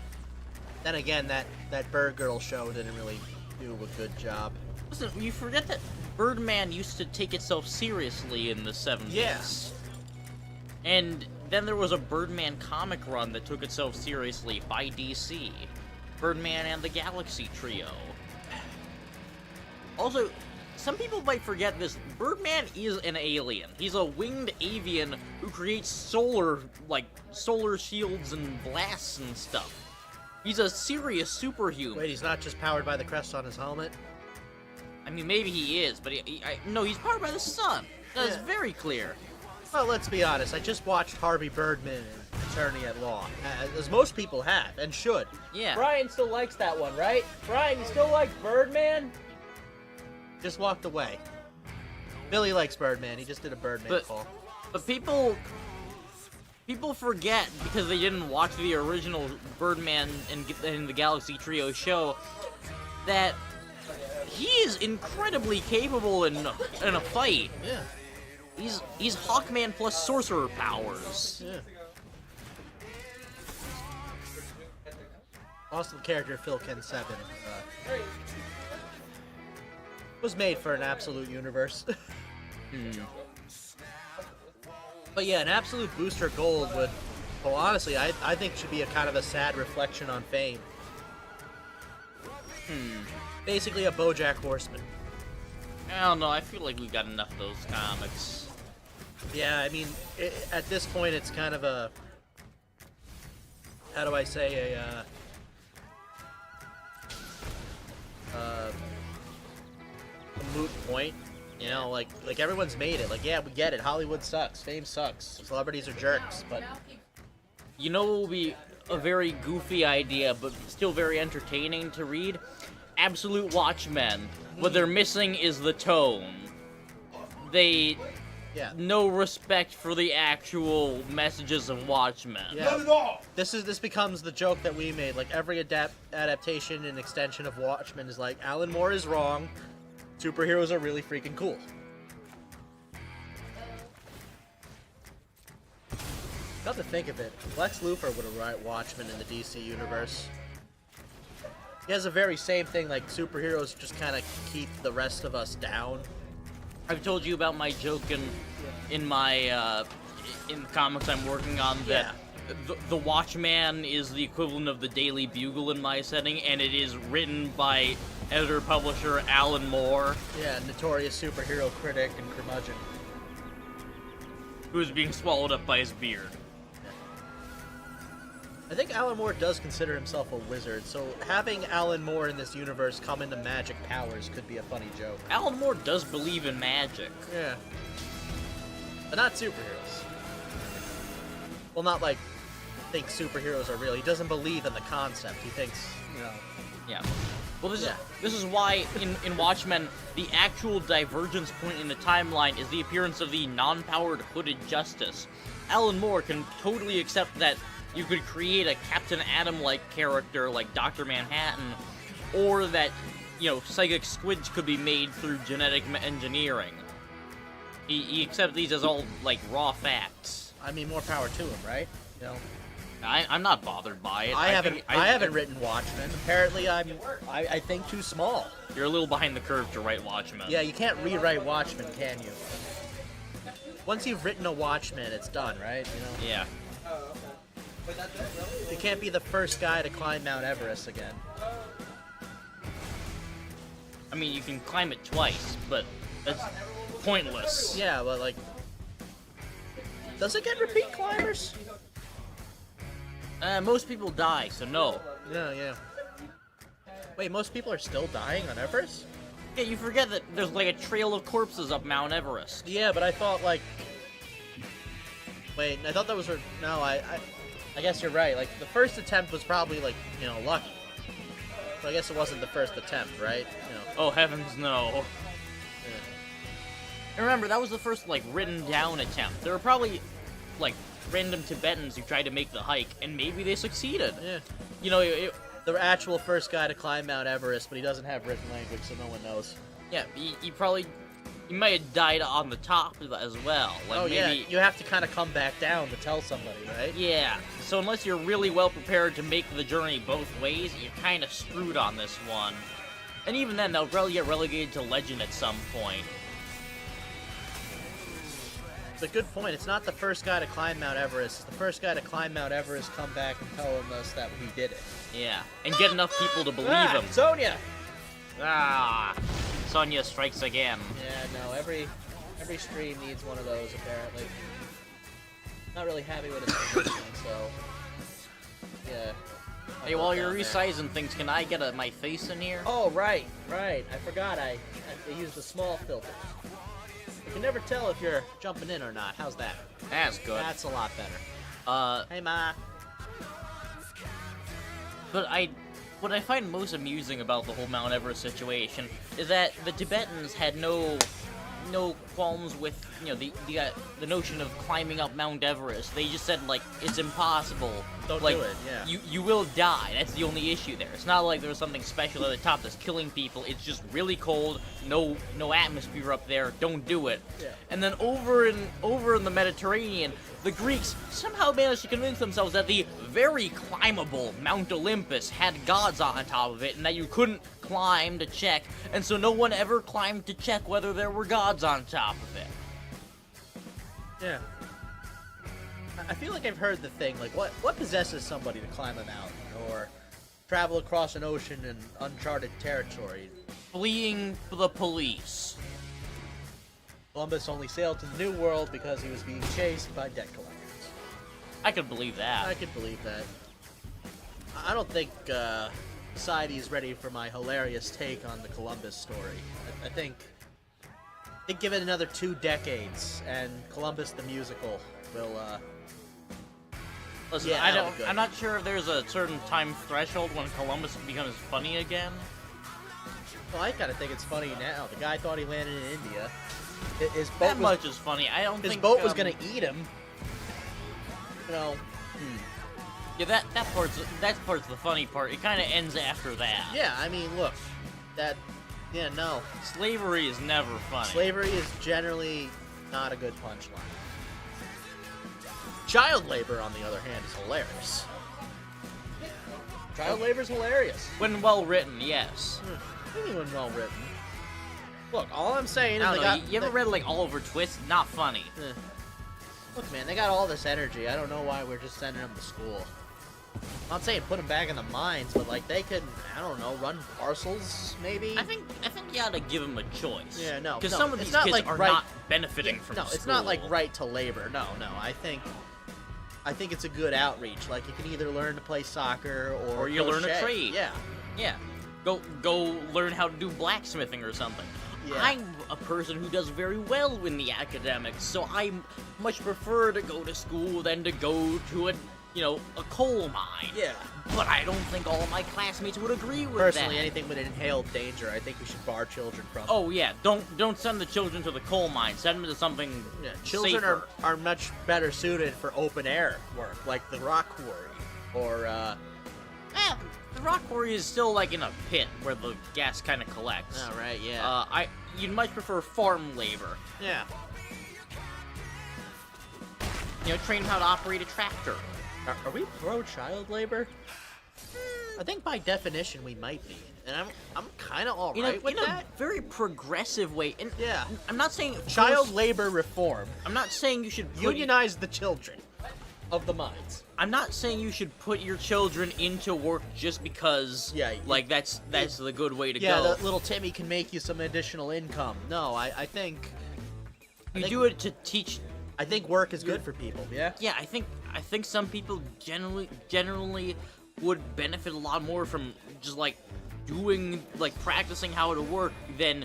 then again, that Bird Girl show didn't really do a good job. Listen, you forget that Birdman used to take itself seriously in the 70s. Yes. And then there was a Birdman comic run that took itself seriously by DC. Birdman and the Galaxy Trio. Also, some people might forget this. Birdman is an alien. He's a winged avian who creates solar shields and blasts and stuff. He's a serious superhuman. Wait, he's not just powered by the crest on his helmet? I mean, maybe he is, but no, he's powered by the sun. That's Yeah. very clear. Well, let's be honest. I just watched Harvey Birdman in Attorney at Law, as most people have, and should. Yeah. Brian still likes that one, right? Brian, you still like Birdman? Just walked away. Billy likes Birdman. He just did a Birdman But- call. But people forget, because they didn't watch the original Birdman and the Galaxy Trio show, that he is incredibly capable in a fight. Yeah. He's Hawkman plus sorcerer powers. Yeah. Also, the character Phil Ken 7 was made for an absolute universe. But yeah, an absolute booster gold would, well, honestly, I think should be a kind of a sad reflection on Fame. Basically a BoJack Horseman. I don't know, I feel like we've got enough of those comics. Yeah, I mean, at this point, it's kind of a, how do I say, a moot point. You know, like everyone's made it. Like, yeah, we get it. Hollywood sucks. Fame sucks. Celebrities are jerks. But You know what will be a very goofy idea, but still very entertaining to read? Absolute Watchmen. What they're missing is the tone. They yeah, no respect for the actual messages of Watchmen. yeah. This becomes the joke that we made. Like every adaptation and extension of Watchmen is like, Alan Moore is wrong. Superheroes are really freaking cool. Not to think of it, Lex Luthor would have written Watchmen in the DC universe. He has the very same thing, like superheroes just kind of keep the rest of us down. I've told you about my joke in my in the comics I'm working on that the Watchman is the equivalent of the Daily Bugle in my setting, and it is written by editor-publisher Alan Moore, Yeah, notorious superhero critic and curmudgeon. who is being swallowed up by his beard. I think Alan Moore does consider himself a wizard, so having Alan Moore in this universe come into magic powers could be a funny joke. Alan Moore does believe in magic. Yeah. But not superheroes. Well, not like think superheroes are real. He doesn't believe in the concept. He thinks, you know. Yeah. Well, Yeah. this is why in Watchmen, the actual divergence point in the timeline is the appearance of the non-powered Hooded Justice. Alan Moore can totally accept that you could create a Captain Atom-like character like Dr. Manhattan, or that, you know, psychic squids could be made through genetic engineering. He accepts these as all, like, raw facts. I mean, more power to him, right? You know. I'm not bothered by it. I think- haven't written Watchmen. Apparently, I think too small. You're a little behind the curve to write Watchmen. Yeah, you can't rewrite Watchmen, can you? Once you've written a Watchmen, it's done, right? You know. Yeah. Oh, okay. Wait, that's it, really? You can't be the first guy to climb Mount Everest again. I mean, you can climb it twice, but that's pointless. Yeah, but like, does it get repeat climbers? Most people die, so no. Yeah. Wait, most people are still dying on Everest? Yeah, you forget that there's like a trail of corpses up Mount Everest. Yeah, but I thought like, wait, I thought that was no. I guess you're right. Like the first attempt was probably like, you know, lucky. So I guess it wasn't the first attempt, right? You know. Oh heavens, no. Yeah. And remember, that was the first like written down attempt. There were probably like random Tibetans who tried to make the hike, and maybe they succeeded. Yeah. You know, The actual first guy to climb Mount Everest, but he doesn't have written language, so no one knows. yeah, he might have died on the top as well. Like Oh maybe, yeah, you have to kind of come back down to tell somebody, right? Yeah, so unless you're really well prepared to make the journey both ways, you're kind of screwed on this one. And even then, they'll probably get relegated to legend at some point. But good point. It's not the first guy to climb Mount Everest. It's the first guy to climb Mount Everest, come back and tell us that he did it. Yeah, and get enough people to believe him. Sonya! Ah, Sonya strikes again. Yeah, no, every stream needs one of those, apparently. Not really happy with his position, so... Yeah. Hey, while you're resizing things, can I get my face in here? Oh, right. I forgot I used the small filter. You can never tell if you're jumping in or not. How's that? That's good. That's a lot better. Hey, Ma. But what I find most amusing about the whole Mount Everest situation is that the Tibetans had no qualms with, you know, the notion of climbing up Mount Everest. They just said, like, it's impossible. Don't like, do it, yeah. You will die. That's the only issue there. It's not like there's something special at the top that's killing people. It's just really cold, no atmosphere up there. Don't do it. Yeah. And then over in the Mediterranean, the Greeks somehow managed to convince themselves that the very climbable Mount Olympus had gods on top of it, and that you couldn't climb to check, and so no one ever climbed to check whether there were gods on top of it. Yeah. I feel like I've heard the thing, like, what possesses somebody to climb a mountain, or travel across an ocean in uncharted territory? Fleeing the police. Columbus only sailed to the New World because he was being chased by debt collectors. I could believe that. I could believe that. I don't think society is ready for my hilarious take on the Columbus story. I think give it another 2 decades, and Columbus the musical will, Listen, yeah, that'll be good. I'm not sure if there's a certain time threshold when Columbus becomes funny again. Well, I kind of think it's funny now. The guy thought he landed in India. His boat That was, much is funny. I don't his think boat was gonna eat him. You know. Yeah, that part's the funny part. It kind of ends after that. Yeah, I mean, look, yeah, no. Slavery is never funny. Slavery is generally not a good punchline. Child labor, on the other hand, is hilarious. Child labor is hilarious. When well written, yes. Anyone well written. Look, all I'm saying is I they don't know. got. You ever read like Oliver Twist? Not funny. Look, man, they got all this energy. I don't know why we're just sending them to school. I'm not saying put them back in the mines, but like they could, I don't know, run parcels maybe. I think you ought to give them a choice. Yeah, no, because no, some of it's these not kids like are right- not benefiting from No, school. it's not like right to labor. No. I think it's a good outreach. Like you can either learn to play soccer Or you learn a crochet. trade. Yeah. Yeah. Go learn how to do blacksmithing or something. Yeah. I'm a person who does very well in the academics, so I much prefer to go to school than to go to a coal mine. Yeah. But I don't think all of my classmates would agree with Personally, that. anything with inhaled danger, I think we should bar children from. Oh yeah, don't send the children to the coal mine. Send them to something Yeah, children safer. are much better suited for open air work, like the rock quarry, or The rock quarry is still like in a pit where the gas kind of collects. oh right, yeah, You'd much prefer farm labor. yeah. Train how to operate a tractor. Are we pro child labor? I think by definition we might be, and I'm kind of all right with in that. a very progressive way. And Yeah. I'm not saying Child labor reform. I'm not saying you should put, Unionize the children of the mines. I'm not saying you should put your children into work just because. Yeah, like that's the good way to Yeah, go. the little Timmy can make you some additional income. No, I think You do it to teach. I think work is good for people. Yeah. Yeah, I think some people generally would benefit a lot more from just like practicing how to work than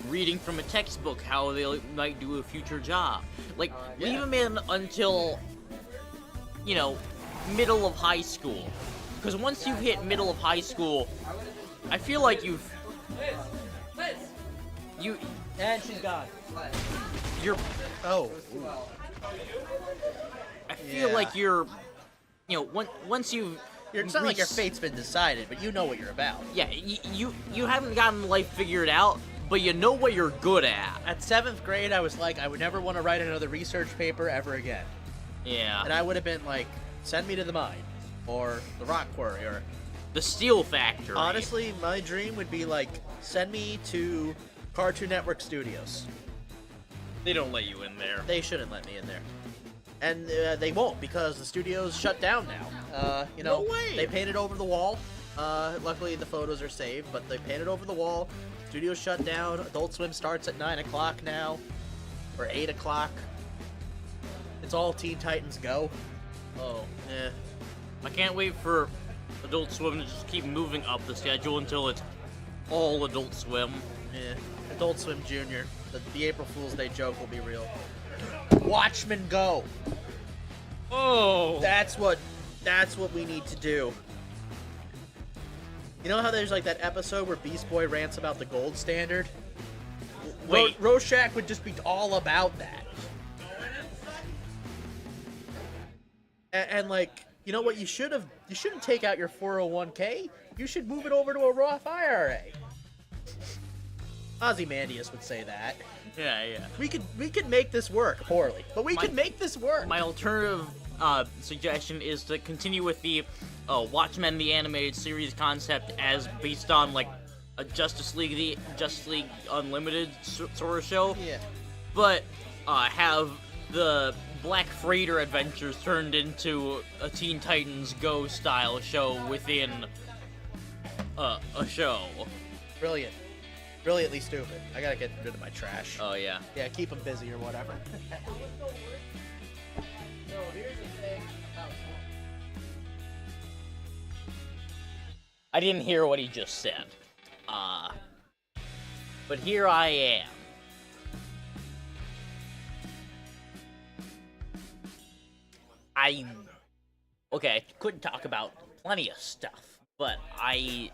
reading from a textbook how they might do a future job. Like Yeah. leave them in until middle of high school, because once you hit middle of high school, I feel like you And she's gone. you're Oh. I feel Yeah. like you're once you've It's not like your reached- fate's been decided, but you know what you're about. Yeah, you haven't gotten life figured out, but you know what you're good at. At 7th grade, I was like, I would never want to write another research paper ever again. Yeah. And I would have been like, send me to the mine, or the rock quarry, or... The steel factory. Honestly, my dream would be like, send me to Cartoon Network Studios. They don't let you in there. They shouldn't let me in there. And they won't because the studio's shut down now. You know, No way! They painted over the wall. Luckily, the photos are saved, but they painted over the wall. Studio's shut down. Adult Swim starts at 9 o'clock now, or 8 o'clock. It's all Teen Titans Go. Oh. Yeah. I can't wait for Adult Swim to just keep moving up the schedule until it's all Adult Swim. Yeah. Adult Swim Junior. The April Fool's Day joke will be real. Watchmen Go. Oh! That's what we need to do. You know how there's like that episode where Beast Boy rants about the gold standard? Wait. Rorschach would just be all about that. And like, you know what you shouldn't take out your 401k. You should move it over to a Roth IRA. Ozymandias would say that. Yeah. We could make this work poorly, but we could make this work. My alternative suggestion is to continue with the Watchmen the animated series concept as based on like a Justice League Unlimited sort of show. Yeah. But have the Black Freighter adventures turned into a Teen Titans Go style show within a show. Brilliant. Brilliantly stupid. I gotta get rid of my trash. Oh yeah. Yeah, keep them busy or whatever. So here's the thing. I didn't hear what he just said. But here I am. Okay, I could talk about plenty of stuff, but I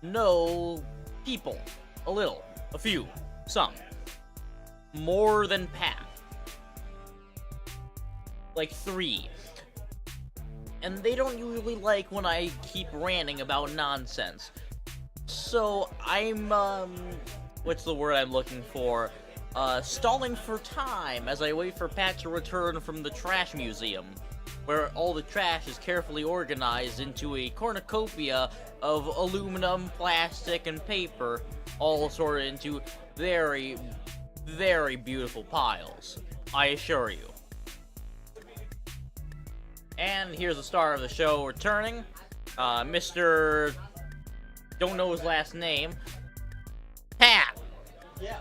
know people. A little. A few. Some. More than Pat. Like 3. And they don't usually like when I keep ranting about nonsense. So I'm, what's the word I'm looking for? Stalling for time as I wait for Pat to return from the trash museum, where all the trash is carefully organized into a cornucopia of aluminum, plastic, and paper, all sorted into very, very beautiful piles, I assure you. And here's the star of the show returning, Mr. Don't know his last name, Pat. Yeah.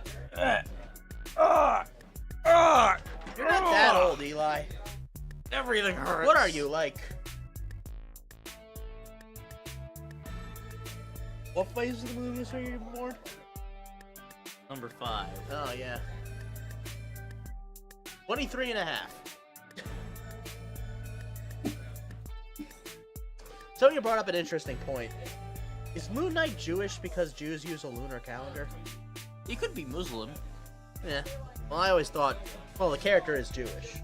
You're not that old, Eli. Everything hurts. What are you, like? What phase of the movie is you born? Number 5. Oh, yeah. 23 and a half. So you brought up an interesting point. Is Moon Knight Jewish because Jews use a lunar calendar? He could be Muslim. Yeah. Well, I always thought, well, the character is Jewish.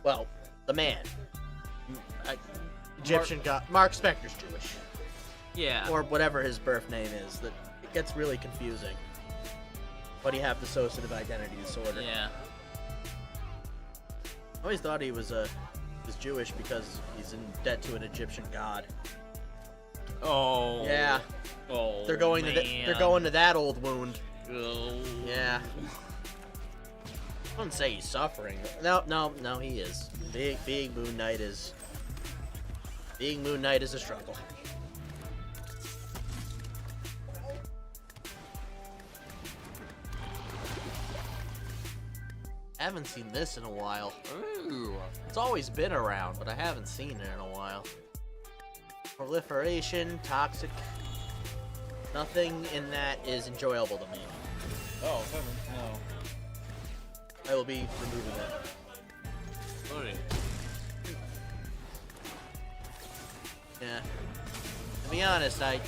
Well, the man. Egyptian god. Mark Spector's Jewish. Yeah. Or whatever his birth name is. That it gets really confusing. But he have dissociative identity disorder. Yeah. I always thought he was Jewish because he's in debt to an Egyptian god. Oh. Yeah. Oh. They're going to that old wound. Oh. Yeah. I wouldn't say he's suffering. No, he is. Being Moon Knight is a struggle. I haven't seen this in a while. Ooh. It's always been around, but I haven't seen it in a while. Proliferation, toxic. Nothing in that is enjoyable to me. Oh, heavens, no. I will be removing that. Sorry. Yeah. To be honest, I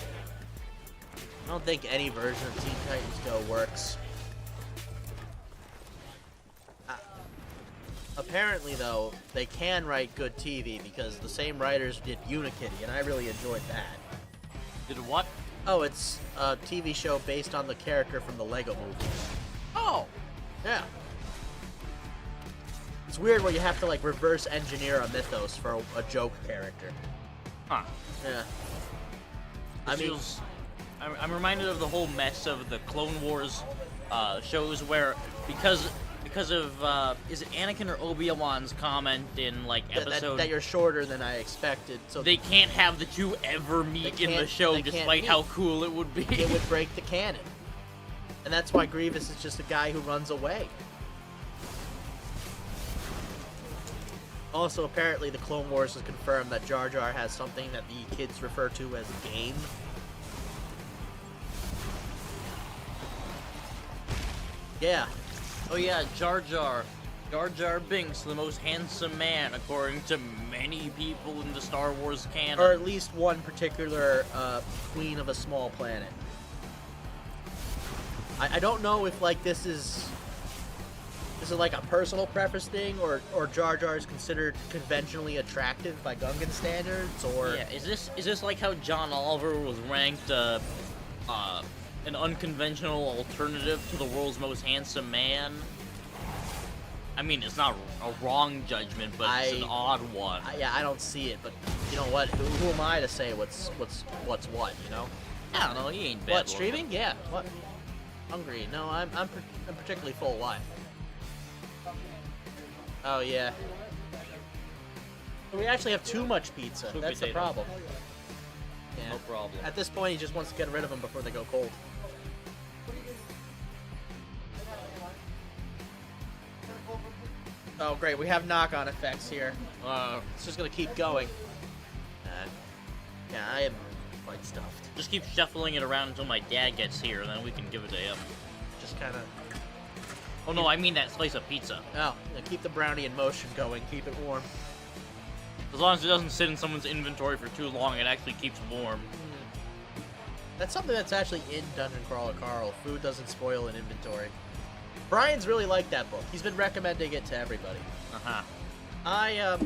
don't think any version of Teen Titans Go works. Apparently, though, they can write good TV because the same writers did Unikitty, and I really enjoyed that. Did what? Oh, it's a TV show based on the character from the Lego movie. Oh! Yeah. It's weird where you have to, like, reverse engineer a mythos for a joke character. Huh. Yeah. I'm reminded of the whole mess of the Clone Wars shows where because because of is it Anakin or Obi-Wan's comment in like episode that you're shorter than I expected, so they can't have the two ever meet in the show, they can't despite meet. how cool it would be. it would break the canon. And that's why Grievous is just a guy who runs away. Also, apparently, the Clone Wars has confirmed that Jar Jar has something that the kids refer to as game. Yeah. Oh yeah, Jar Jar. Jar Jar Binks, the most handsome man, according to many people in the Star Wars canon. Or at least one particular queen of a small planet. I don't know if like this is like a personal preference thing, or Jar Jar is considered conventionally attractive by Gungan standards, or Yeah, is this like how John Oliver was ranked an unconventional alternative to the world's most handsome man? I mean, it's not a wrong judgment, but it's an odd one. I don't see it. But you know what? Who am I to say what's what? You know? I don't know. He ain't bad. What, looking. streaming? Yeah. What? Hungry? No, I'm particularly full. Why? Oh yeah. We actually have too much pizza. Sweet That's the potato. problem. Yeah. No problem. At this point, he just wants to get rid of them before they go cold. Oh great, we have knock-on effects here. It's just gonna keep going. Yeah, I am quite stuffed. Just keep shuffling it around until my dad gets here, and then we can give it to him. Just kind of. Oh no, I mean that slice of pizza. Oh, yeah, keep the brownie in motion going. Keep it warm. As long as it doesn't sit in someone's inventory for too long, it actually keeps warm. That's something that's actually in Dungeon Crawler Carl. Food doesn't spoil in inventory. Brian's really liked that book. He's been recommending it to everybody. Uh-huh. Yeah.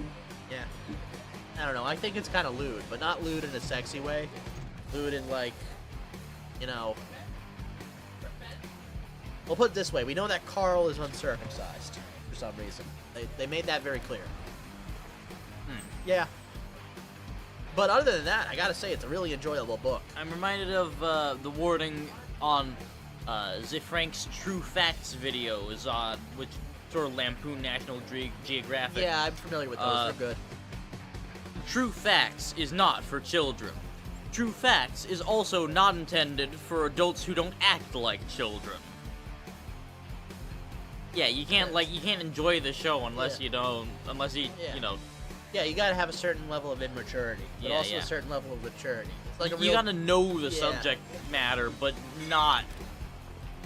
I don't know. I think it's kind of lewd, but not lewd in a sexy way. Lewd in like, you know. We'll put it this way: we know that Carl is uncircumcised for some reason. They made that very clear. Yeah. But other than that, I gotta say it's a really enjoyable book. I'm reminded of the wording on Zifrank's True Facts videos, which sort of lampoon National Geographic. Yeah, I'm familiar with those. They're good. True Facts is not for children. True Facts is also not intended for adults who don't act like children. Yeah, you can't enjoy the show unless you know. Yeah, you gotta have a certain level of immaturity, but Yeah, also yeah. a certain level of maturity. It's like a You real. gotta know the Yeah. subject matter, but not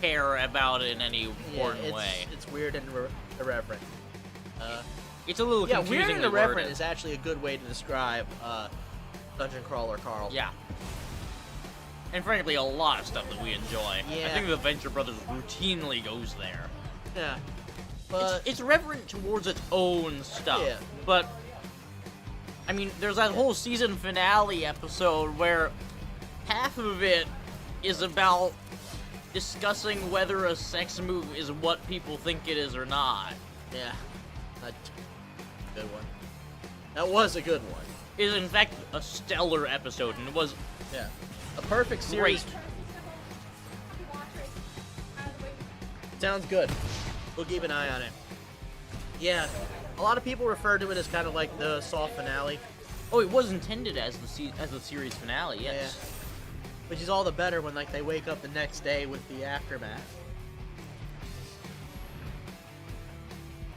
care about it in any Yeah, important way. it's weird and irreverent. It's a little Yeah, weird confusingly and irreverent worded. is actually a good way to describe Dungeon Crawler Carl. Yeah. And frankly, a lot of stuff that we enjoy. Yeah. I think the Venture Brothers routinely goes there. Yeah. But It's reverent towards its own stuff. Yeah. But, I mean, there's that whole season finale episode where half of it is about discussing whether a sex move is what people think it is or not. yeah, good one. That was a good one. It is, in fact, a stellar episode, and it was Yeah, a perfect series. great. Sounds good. We'll keep an eye on it. Yeah, a lot of people refer to it as kind of like the soft finale, Oh, it was intended as the series finale, yes. which is all the better when like they wake up the next day with the aftermath.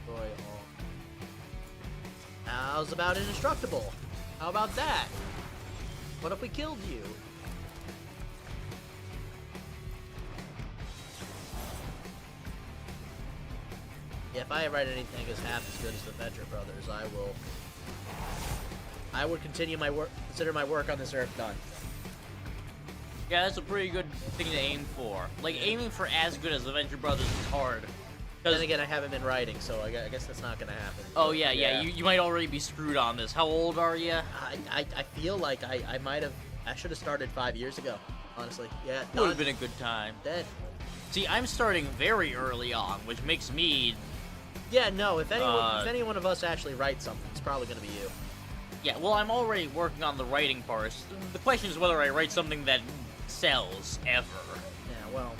Boy, how's about indestructible? How about that? What if we killed you? Yeah, if I write anything as half as good as the Venture Brothers, I would continue my work, consider my work on this earth done. Yeah, that's a pretty good thing to aim for. Like, aiming for as good as the Venture Brothers is hard. Then again, I haven't been writing, so I guess that's not gonna happen. Oh, yeah, you might already be screwed on this. How old are you? I feel like I should have started 5 years ago. Honestly, yeah. Would have been a good time. Dead. See, I'm starting very early on, which makes me... Yeah, no. If any one of us actually writes something, it's probably gonna be you. Yeah, well, I'm already working on the writing parts. The question is whether I write something that sells, ever. Yeah, well.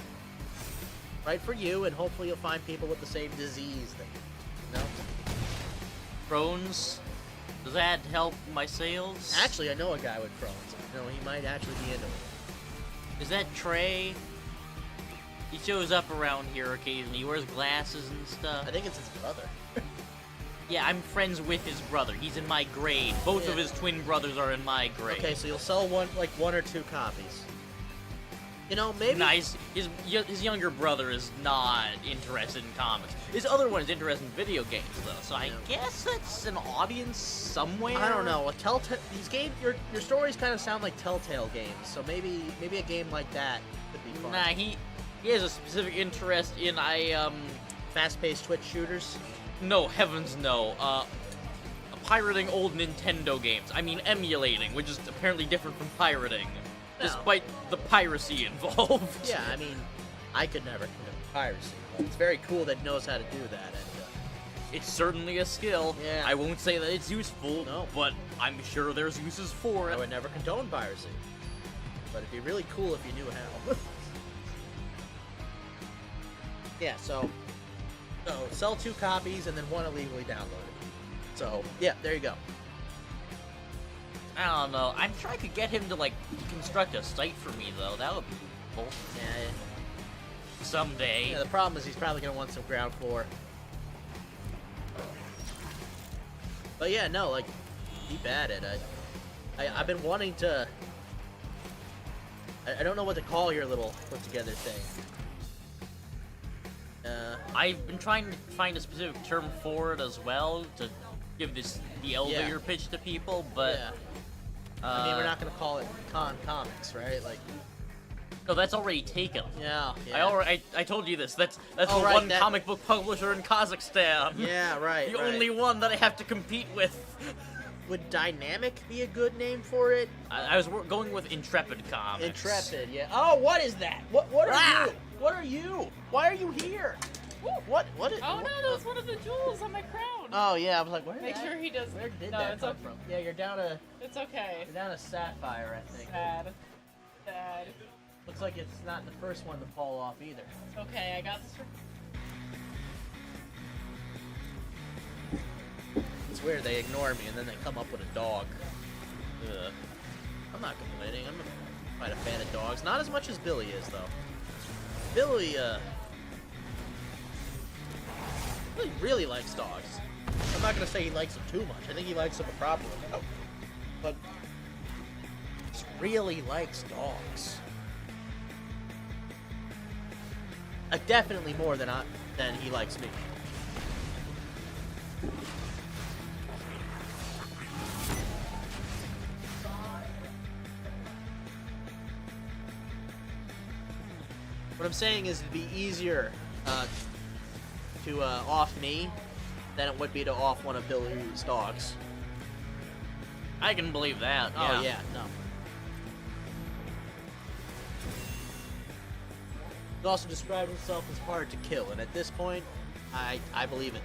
right for you, and hopefully you'll find people with the same disease that you know. Crohn's. Does that help my sales? Actually, I know a guy with Crohn's. You know, he might actually be into it. Is that Trey? He shows up around here occasionally. He wears glasses and stuff. I think it's his brother. Yeah, I'm friends with his brother. He's in my grade. Both of Yeah. his twin brothers are in my grade. Okay, so you'll sell one or two copies. You know, maybe. Nice. His younger brother is not interested in comics. His other one is interested in video games, though. So I guess that's an audience somewhere. I don't know. These games, your stories kind of sound like Telltale games. So maybe a game like that could be fun. Nah, he has a specific interest in Fast-paced Twitch shooters. no, heavens no. Pirating old Nintendo games. I mean emulating, which is apparently different from pirating. No. Despite the piracy involved. Yeah, I mean, I could never commit piracy. But it's very cool that he knows how to do that. And It's certainly a skill. Yeah. I won't say that it's useful, No. but I'm sure there's uses for I it. would never condone piracy. But it'd be really cool if you knew how. Yeah, so sell 2 copies and then 1 illegally downloaded. So, yeah, there you go. I don't know. I'm sure I could get him to, like, construct a site for me, though. That would be cool. Yeah, Someday. yeah, the problem is he's probably going to want some ground floor. But yeah, no, like, keep at it. I've been wanting to... I don't know what to call your little put-together thing. I've been trying to find a specific term for it as well, to give the elevator pitch to people, but... Yeah. I mean, we're not going to call it Con Comics, right? Like, No, that's already taken. yeah. I told you this. That's Oh, the right, one that- comic book publisher in Kazakhstan. Yeah, right. The right. only one that I have to compete with. Would Dynamic be a good name for it? I was going with Intrepid Comics. Intrepid, yeah. Oh, what is that? What are Ah! you? What are you? Why are you here? What is? Oh no, that was one of the jewels on my crown. Oh yeah, I was like, where? Make sure he does. Where did no, that it's come okay. from? Yeah, you're down a Sapphire, I think. Sad. Sad. Looks like it's not the first one to fall off either. It's okay. I got this. It's weird. They ignore me and then they come up with a dog. Ugh. I'm not complaining. I'm quite a fan of dogs. Not as much as Billy is though. Billy really likes dogs. I'm not gonna say he likes them too much. I think he likes them a proper amount. But he really likes dogs. Definitely more than he likes me. What I'm saying is it'd be easier to off me than it would be to off one of Billy's dogs. I can believe that. Oh yeah, no. He also described himself as hard to kill, and at this point, I believe it.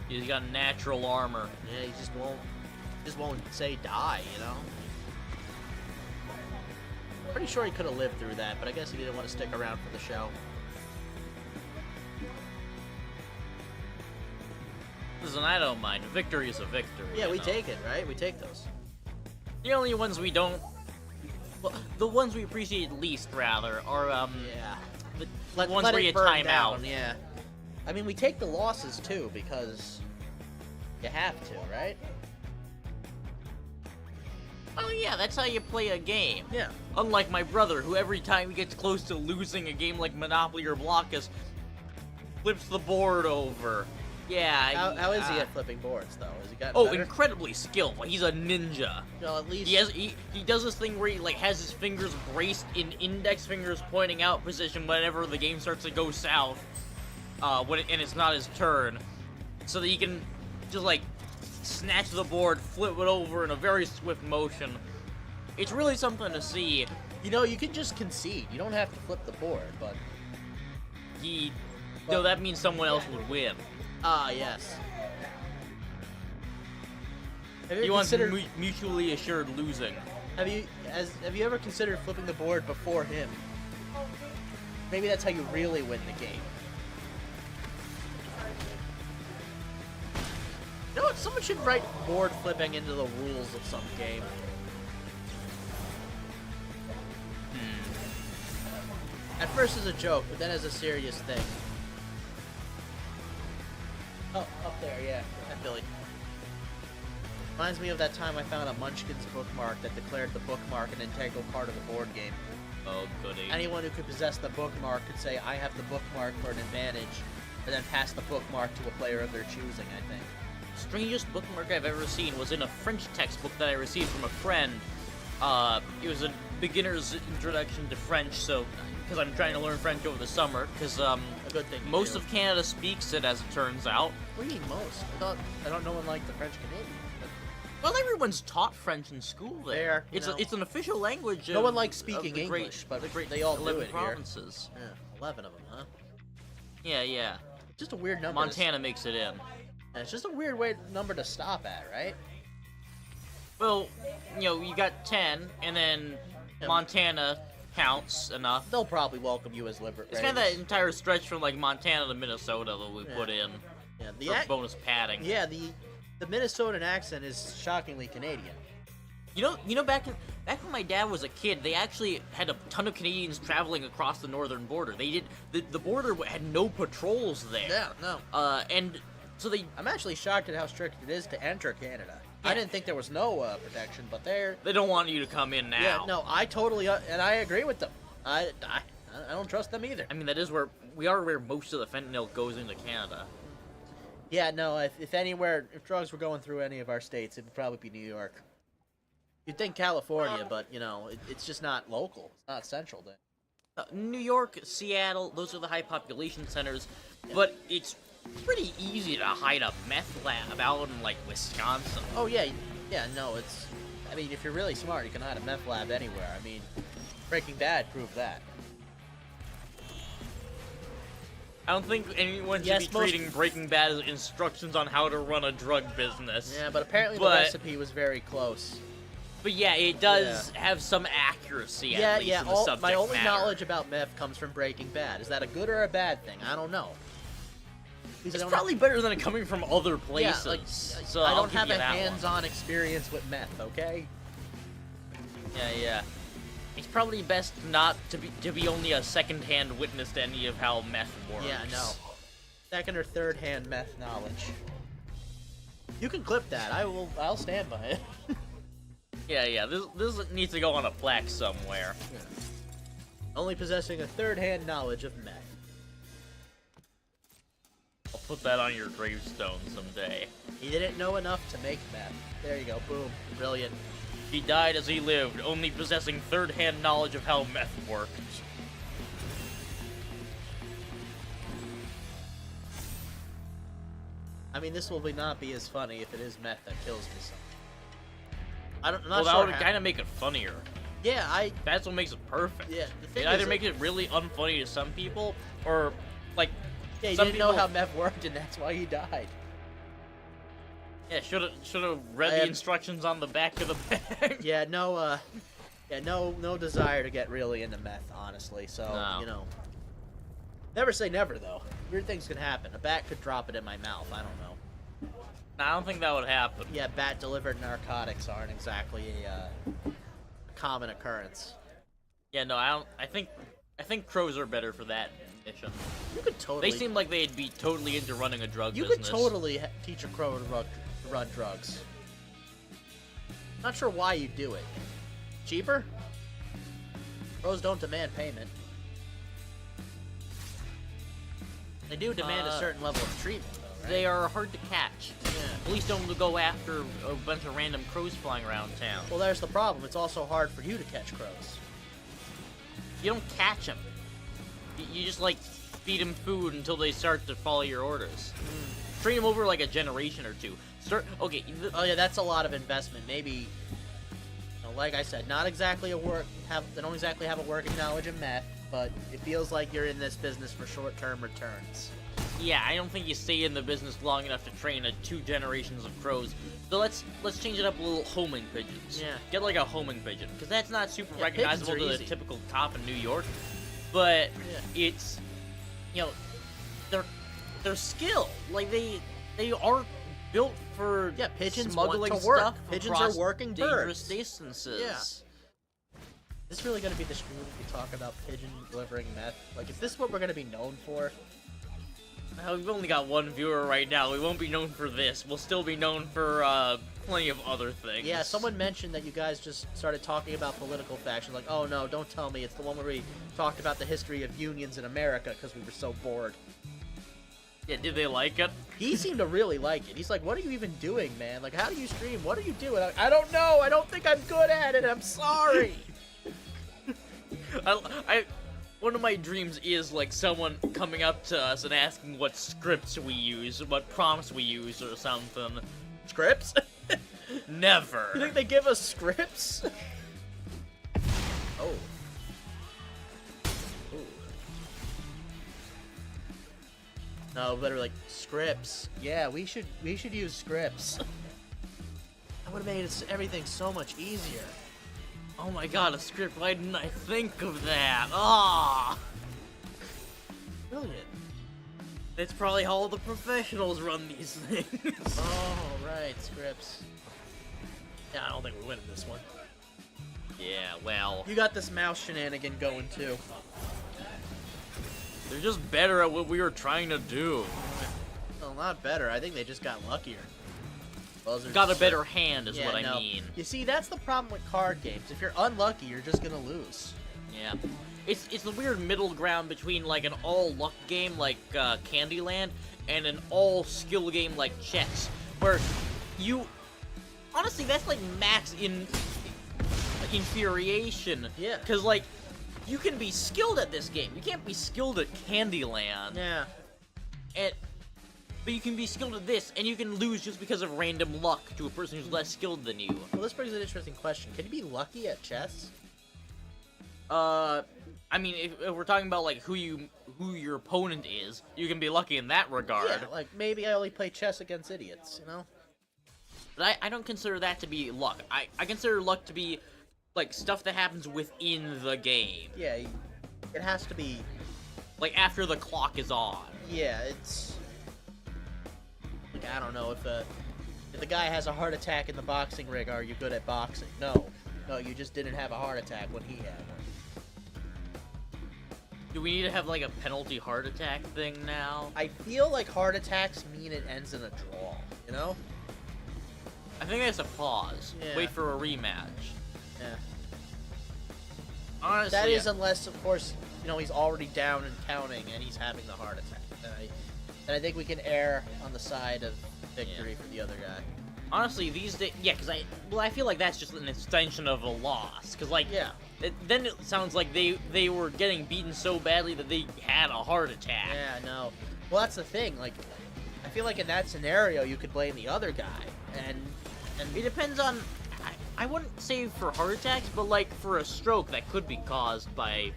He's got natural armor. Yeah, he just won't say die, you know. Pretty sure he could have lived through that, but I guess he didn't want to stick around for the show. Listen, I don't mind. A victory is a victory. Yeah, you we know? take it, right? We take those. The only ones we don't. Well, the ones we appreciate least, rather, are Yeah. the ones where you burn time down, out. Yeah. I mean, we take the losses too because you have to, right? Oh yeah, that's how you play a game. Yeah. Unlike my brother, who every time he gets close to losing a game like Monopoly or Blockus, flips the board over. Yeah. How is he at flipping boards, though? Has he gotten Oh, better? incredibly skilled. Like, he's a ninja. Well, at least He does this thing where he like has his fingers braced in index fingers pointing out position whenever the game starts to go south, and it's not his turn, so that he can just like snatch the board, flip it over in a very swift motion. It's really something to see. You know, you can just concede. You don't have to flip the board, but Though that means someone else would win. yes. Have He you wants considered? mutually assured losing. Have you ever considered flipping the board before him? Maybe that's how you really win the game. You know what? Someone should write board flipping into the rules of some game. At first as a joke, but then as a serious thing. Oh, up there, yeah. Hi, Billy. Reminds me of that time I found a Munchkins bookmark that declared the bookmark an integral part of the board game. Oh, goody. Anyone who could possess the bookmark could say, I have the bookmark for an advantage, and then pass the bookmark to a player of their choosing, I think. Strangest bookmark I've ever seen was in a French textbook that I received from a friend. It was a beginner's introduction to French, so because I'm trying to learn French over the summer, because A good thing to most do. of Canada speaks it, as it turns out. What do you mean most? I don't know one like the French Canadian. Well, everyone's taught French in school there. There, you know. It's an official language. No of- one likes of speaking the great- English, but the great they all do 11 it here. provinces. Yeah, 11 of them, huh? Yeah. Just a weird number. Montana makes it in. It's just a weird number to stop at, right? Well, you got 10, and then Yeah. Montana counts enough. They'll probably welcome you as liberators. It's kind of that entire stretch from like Montana to Minnesota that we put in Yeah, for bonus padding. yeah, the Minnesotan accent is shockingly Canadian. You know, back when my dad was a kid, they actually had a ton of Canadians traveling across the northern border. They did the border had no patrols there. Yeah, no. And so they I'm actually shocked at how strict it is to enter Canada. Yeah. I didn't think there was no protection, but there. don't want you to come in now. Yeah, no, I totally and I agree with them. I don't trust them either. I mean, that is where most of the fentanyl goes into Canada. Yeah, no. If drugs were going through any of our states, it would probably be New York. You'd think California, but it's just not local. It's not central there. New York, Seattle, those are the high population centers, but it's pretty easy to hide a meth lab out in like Wisconsin. Oh yeah, no. I mean, if you're really smart, you can hide a meth lab anywhere. I mean, Breaking Bad proved that. I don't think anyone should Yes, be treating Breaking Bad as instructions on how to run a drug business. Yeah, but apparently the But- recipe was very close. But yeah, it does have some accuracy at least in the subject My only matter. knowledge about meth comes from Breaking Bad. Is that a good or a bad thing? I don't know. Because I It's don't probably better than it coming from other places. Yeah, like, so I I'll don't give have you a that one. hands-on experience with meth. Okay. Yeah. It's probably best not to be only a second-hand witness to any of how meth works. Yeah, no. Second or third-hand meth knowledge. You can clip that. I'll stand by it. Yeah. This needs to go on a plaque somewhere. Only possessing a third-hand knowledge of meth. I'll put that on your gravestone someday. He didn't know enough to make meth. There you go. Boom. Brilliant. He died as he lived, only possessing third-hand knowledge of how meth worked. I mean, this will not be as funny if it is meth that kills me. I'm not Well, that sure would how- kind of make it funnier. Yeah, That's what makes it perfect. Yeah, the thing It either is- makes it really unfunny to some people, or like Yeah, he some didn't know people- how meth worked, and that's why he died. yeah, should have read I the am- instructions on the back of the bag. Yeah, no desire to get really into meth, honestly. So, No. never say never, though. Weird things can happen. A bat could drop it in my mouth. I don't know. I don't think that would happen. Yeah, bat-delivered narcotics aren't exactly a common occurrence. Yeah, no, I don't. I think crows are better for that mission. You could totally. They seem like they'd be totally into running a drug You business. could totally teach a crow to run drugs. Not sure why you do it. Cheaper? Crows don't demand payment. They do demand a certain level of treatment, though, right? They are hard to catch. Yeah. Police don't go after a bunch of random crows flying around town. Well, there's the problem. It's also hard for you to catch crows. You don't catch them. You just like feed them food until they start to follow your orders. Train them over like a generation or two. Okay. Oh yeah, that's a lot of investment. Maybe, like I said, not exactly they don't exactly have a working knowledge of meth, but it feels like you're in this business for short-term returns. Yeah, I don't think you stay in the business long enough to train 2 generations of crows. So let's change it up a little. Homing pigeons. Yeah. Get like a homing pigeon, because that's not super Yeah, recognizable pigeons to are the easy. typical cop in New York. but Yeah. it's, you know, their skill. Like they are built for Yeah, pigeons smuggling want to work. stuff Pigeons across are working dangerous birds. distances. Yeah. Is this really going to be the stream we talk about pigeon delivering meth? Like, is this what we're going to be known for? We've only got one viewer right now. We won't be known for this. We'll still be known for plenty of other things. Yeah, someone mentioned that you guys just started talking about political factions. Like, oh no, don't tell me. It's the one where we talked about the history of unions in America because we were so bored. Yeah, did they like it? He seemed to really like it. He's like, what are you even doing, man? Like, how do you stream? What are you doing? I don't know. I don't think I'm good at it. I'm sorry. One of my dreams is like someone coming up to us and asking what scripts we use, what prompts we use, or something. Scripts? Never. You think they give us scripts? Oh. Ooh. No, better like scripts. Yeah, we should use scripts. That would have made everything so much easier. Oh my god, a script. Why didn't I think of that? Ah! Brilliant. It's probably how all the professionals run these things. Oh, right, scripts. Yeah, I don't think we're winning this one. Yeah, well, You got this mouse shenanigan going too. they're just better at what we were trying to do. Well, not better. I think they just got luckier. Buzzards Got a suck. better hand, is Yeah, what I no. mean. You see, that's the problem with card games. If you're unlucky, you're just gonna lose. Yeah. It's the weird middle ground between like an all luck game like Candyland and an all skill game like chess, where you honestly that's like max infuriation. Yeah. Because like you can be skilled at this game, you can't be skilled at Candyland. Yeah. But you can be skilled at this, and you can lose just because of random luck to a person who's less skilled than you. Well, this brings an interesting question. Can you be lucky at chess? I mean, if we're talking about like who your opponent is, you can be lucky in that regard. Yeah, like maybe I only play chess against idiots, you know? But I don't consider that to be luck. I consider luck to be like stuff that happens within the game, Yeah, it has to be. like after the clock is on. Yeah, it's like I don't know if the guy has a heart attack in the boxing ring. Are you good at boxing? No, you just didn't have a heart attack when he had one. Do we need to have like a penalty heart attack thing now? I feel like heart attacks mean it ends in a draw. You know? I think that's a pause. Yeah. Wait for a rematch. Yeah. Honestly, That is unless, of course, you know he's already down and counting and he's having the heart attack. And I think we can err on the side of victory for the other guy. honestly these days, yeah, because I feel like that's just an extension of a loss. Because like, Yeah. then it sounds like they were getting beaten so badly that they had a heart attack. Yeah, no. Well, that's the thing. Like, I feel like in that scenario, you could blame the other guy, and It depends on. I wouldn't say for heart attacks, but like for a stroke that could be caused by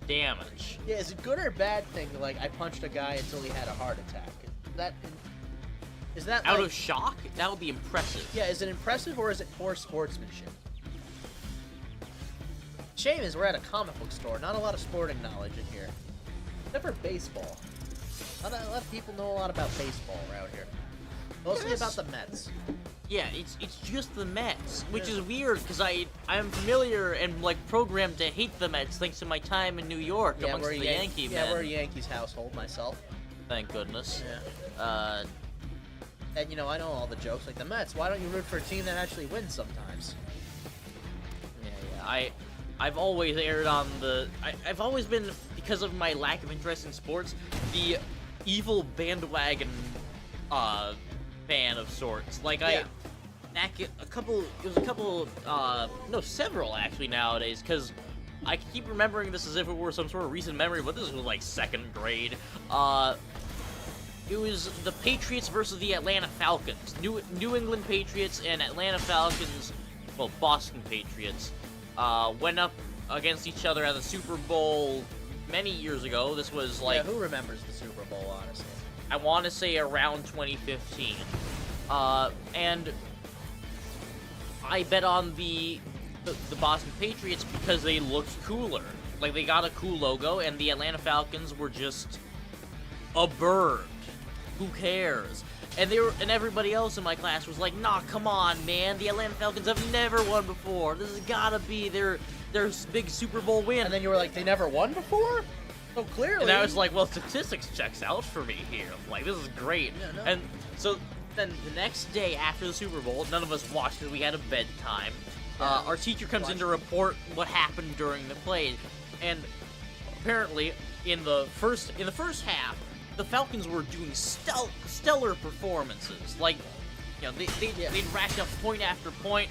damage. yeah, is it good or bad thing? Like, I punched a guy until he had a heart attack. Is that Out like, of shock? That would be impressive. yeah? Is it impressive or is it poor sportsmanship? Shame is we're at a comic book store. Not a lot of sporting knowledge in here, except for baseball. Not a lot of people know a lot about baseball around here. Mostly Yes. about the Mets. Yeah, it's just the Mets, which Yeah. is weird because I'm familiar and like programmed to hate the Mets thanks to my time in New York amongst we're a the Yankee men. Yeah, we're a Yankees household myself. Thank goodness. Yeah. And you know, I know all the jokes like the Mets. Why don't you root for a team that actually wins sometimes? Yeah. I've always erred on the. I've always been, because of my lack of interest in sports, the evil bandwagon fan of sorts. Like Yeah. it was a couple, several actually nowadays, because I keep remembering this as if it were some sort of recent memory, but this was like second grade. It was the Patriots versus the Atlanta Falcons. New England Patriots and Atlanta Falcons, well, Boston Patriots, went up against each other at the Super Bowl many years ago. This was like, yeah, who remembers the Super Bowl, honestly? I want to say around 2015. And I bet on the Boston Patriots because they looked cooler. Like, they got a cool logo, and the Atlanta Falcons were just a bird. Who cares? And everybody else in my class was like, nah, come on, man. The Atlanta Falcons have never won before. This has gotta be their big Super Bowl win. And then you were like, they never won before? So clearly. And I was like, well, statistics checks out for me here. I'm like, this is great. Yeah, no. And so then the next day after the Super Bowl, none of us watched it. We had a bedtime. Our teacher comes in to report what happened during the play, and apparently in the first half, the Falcons were doing stellar performances. Like, you know, they'd racked up point after point.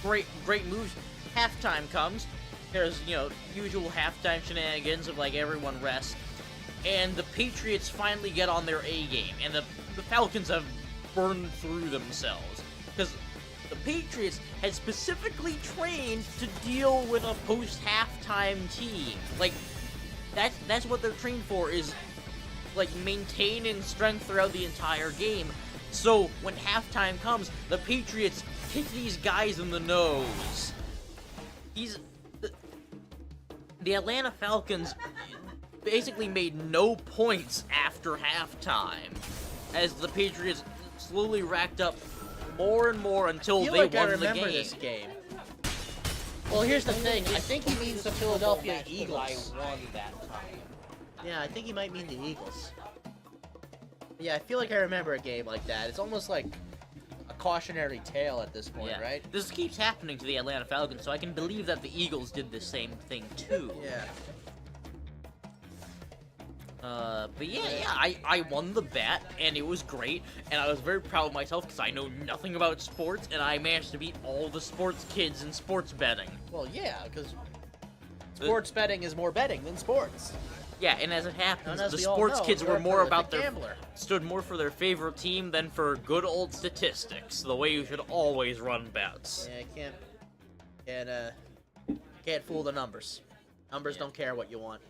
Great moves. Halftime comes. There's, you know, usual halftime shenanigans of, like, everyone rests. And the Patriots finally get on their A game. And the Falcons have burned through themselves. Because the Patriots had specifically trained to deal with a post-halftime team. Like, that's what they're trained for, is, like, maintaining strength throughout the entire game. So, when halftime comes, the Patriots kick these guys in the nose. The Atlanta Falcons basically made no points after halftime, as the Patriots slowly racked up more and more until they won I the remember game. this game. Well, here's the thing. I think he means the Philadelphia I Eagles. won that time. Yeah, I think he might mean the Eagles. Yeah, I feel like I remember a game like that. It's almost like a cautionary tale at this point, Yeah. right? This keeps happening to the Atlanta Falcons, so I can believe that the Eagles did the same thing too. Yeah. But yeah, I won the bet, and it was great, and I was very proud of myself because I know nothing about sports, and I managed to beat all the sports kids in sports betting. Well, yeah, because sports betting is more betting than sports. Yeah, and as it happens, And as the we all sports know, kids you're were a more about prolific their gambler. stood more for their favorite team than for good old statistics. The way you should always run bets. Yeah, can't fool the numbers. Numbers don't care what you want.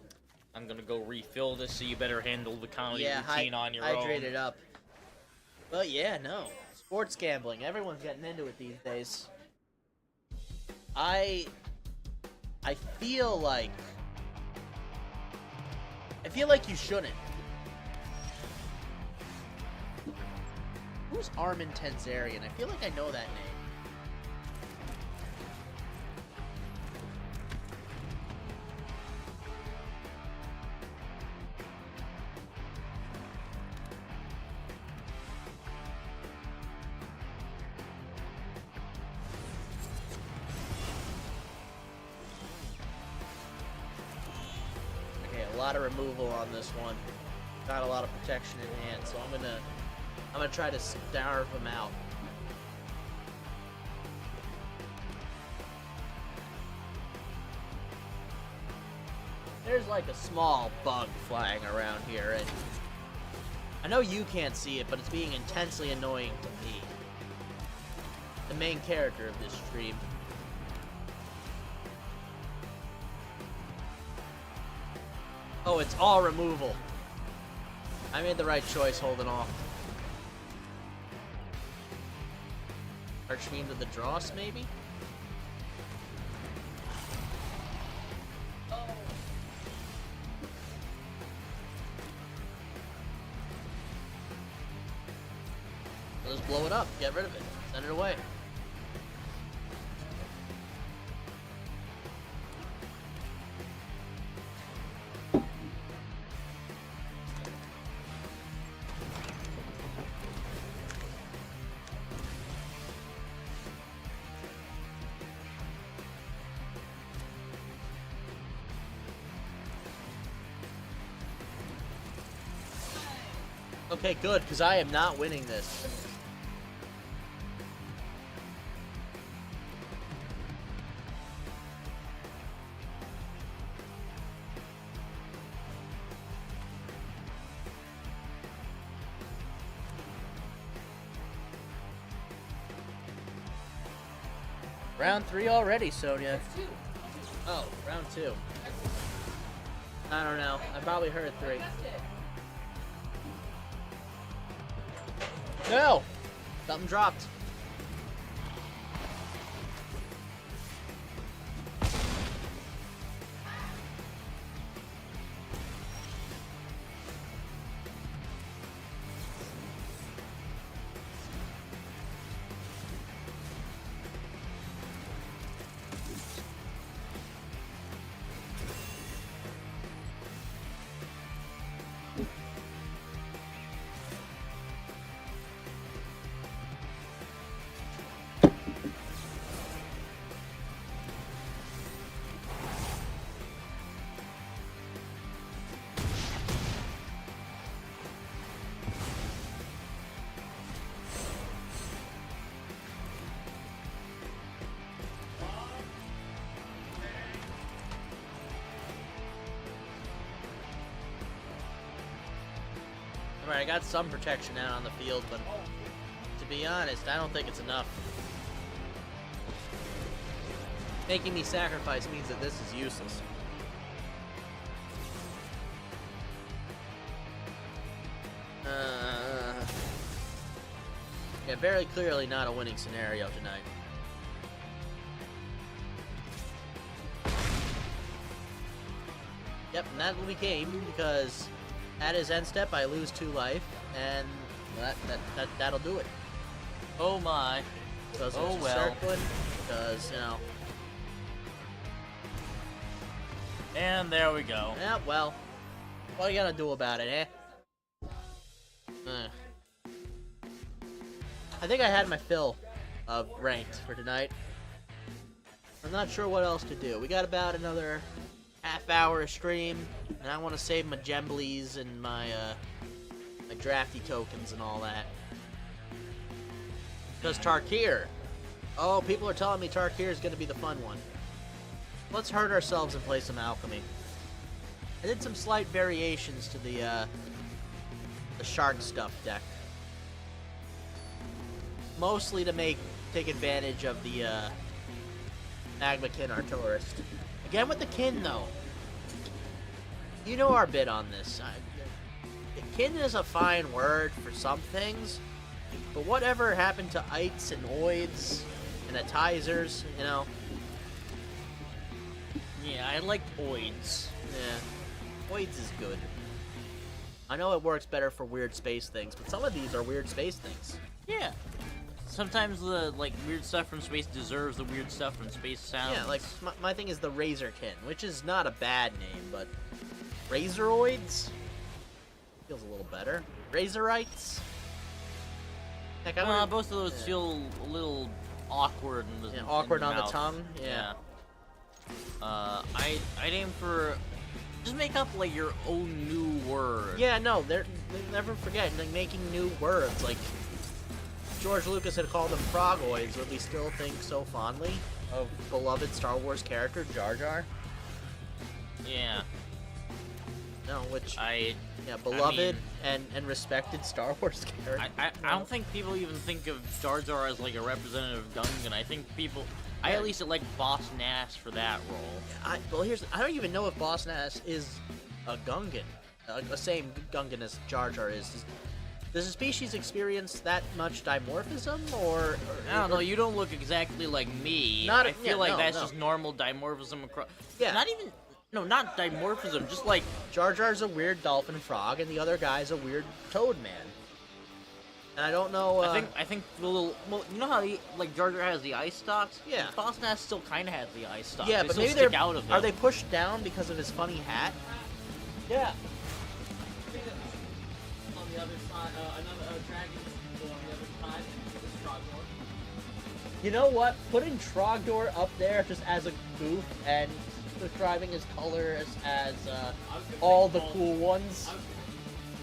I'm gonna go refill this, so you better handle the comedy Yeah, routine on your own. hydrate it up. But yeah, no. Sports gambling. Everyone's getting into it these days. I feel like you shouldn't. Who's Armin Tenzarian? I feel like I know that name. Okay, a lot of removal on this one. Got a lot of protection in hand, so I'm gonna try to starve him out. There's like a small bug flying around here, and I know you can't see it, but it's being intensely annoying to me. The main character of this stream. Oh, it's all removal. I made the right choice holding off. Arch me into the dross, maybe? I'll just blow it up, get rid of it, send it away. Okay, good, because I am not winning this. Round 3 already, Sonia. Oh, round 2. I don't know. I probably heard 3. No! Something dropped. Right, I got some protection out on the field, but to be honest, I don't think it's enough. Making me sacrifice means that this is useless. Yeah, very clearly not a winning scenario tonight. Yep, and that will be game because at his end step I lose 2 life, and that'll do it. Oh my. Because Oh it's well. circling, because, you know. And there we go. Yeah, well, what are you gonna do about it, eh? I think I had my fill of ranked for tonight. I'm not sure what else to do. We got about another half-hour of stream, and I want to save my gemblies and my my drafty tokens and all that. Because Tarkir. Oh, people are telling me Tarkir is going to be the fun one. Let's hurt ourselves and play some alchemy. I did some slight variations to the shark stuff deck. Mostly to take advantage of the Magma Kin Artillerist. Again with the kin though. You know our bid on this. Kin is a fine word for some things, but whatever happened to ites and oids and atizers, you know? Yeah, I like oids. Yeah. Oids is good. I know it works better for weird space things, but some of these are weird space things. Yeah. Sometimes the weird stuff from space deserves the weird stuff from space sounds. Yeah, like my thing is the Razorkin, which is not a bad name, but Razoroids feels a little better. Razorites. Heck, both of those feel a little awkward in the awkward in the on the mouth. tongue. Yeah. I'd aim for just make up like your own new word. Yeah, no, they never forget like making new words. Like George Lucas had called them frogoids, but we still think so fondly of beloved Star Wars character Jar Jar. Yeah. No, which I beloved mean, and respected Star Wars character. I don't think people even think of Jar Jar as like a representative Gungan. I think people, I at least elect Boss Nass for that role. I don't even know if Boss Nass is a Gungan, the same Gungan as Jar Jar is. Does the species experience that much dimorphism, or I don't know. You don't look exactly like me. I feel like that's just normal dimorphism across. Yeah. Not dimorphism. Just like Jar Jar's a weird dolphin frog, and the other guy's a weird toad man. And I don't know. I think the little. Well, you know how Jar Jar has the eye stalks? Yeah. Boss Nass still kind of has the eye stalks. Yeah, they but still maybe stick out of them. Are they pushed down because of his funny hat? Yeah. On the other side, another dragon on the other side is Trogdor. You know what? Putting Trogdor up there just as a goof and describing his color as all the cool ones.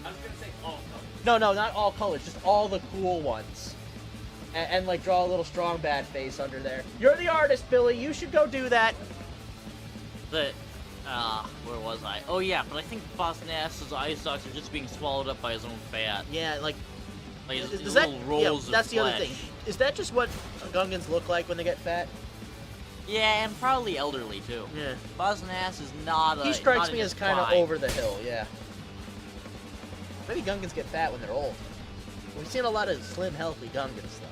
I was gonna say all colors. No, not all colors, just all the cool ones. And like draw a little strong bad face under there. You're the artist, Billy. You should go do that. But where was I? Oh yeah, but I think Boss Nass's eye stalks are just being swallowed up by his own fat. Yeah, like His does little that? rolls Yeah, that's of the other flesh. thing. Is that just what Gungans look like when they get fat? Yeah, and probably elderly too. Yeah. Boss Nass is not. He strikes not in me his as kind of prime. over the hill. Yeah. Maybe Gungans get fat when they're old. We've seen a lot of slim, healthy Gungans though.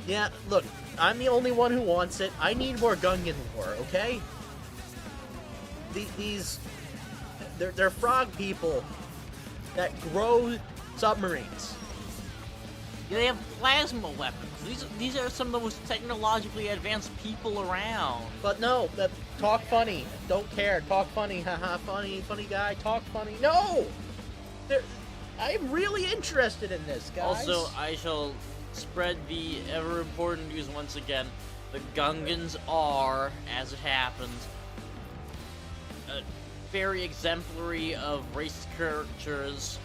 Yeah, look, I'm the only one who wants it. I need more Gungan lore, okay? They're frog people that grow submarines. Yeah, they have plasma weapons. These are some of the most technologically advanced people around. But no, talk funny. Don't care. Talk funny. Haha, funny guy. Talk funny. No! I'm really interested in this, guys. Also, I shall spread the ever important news once again. The Gungans are, as it happens, very exemplary of race caricatures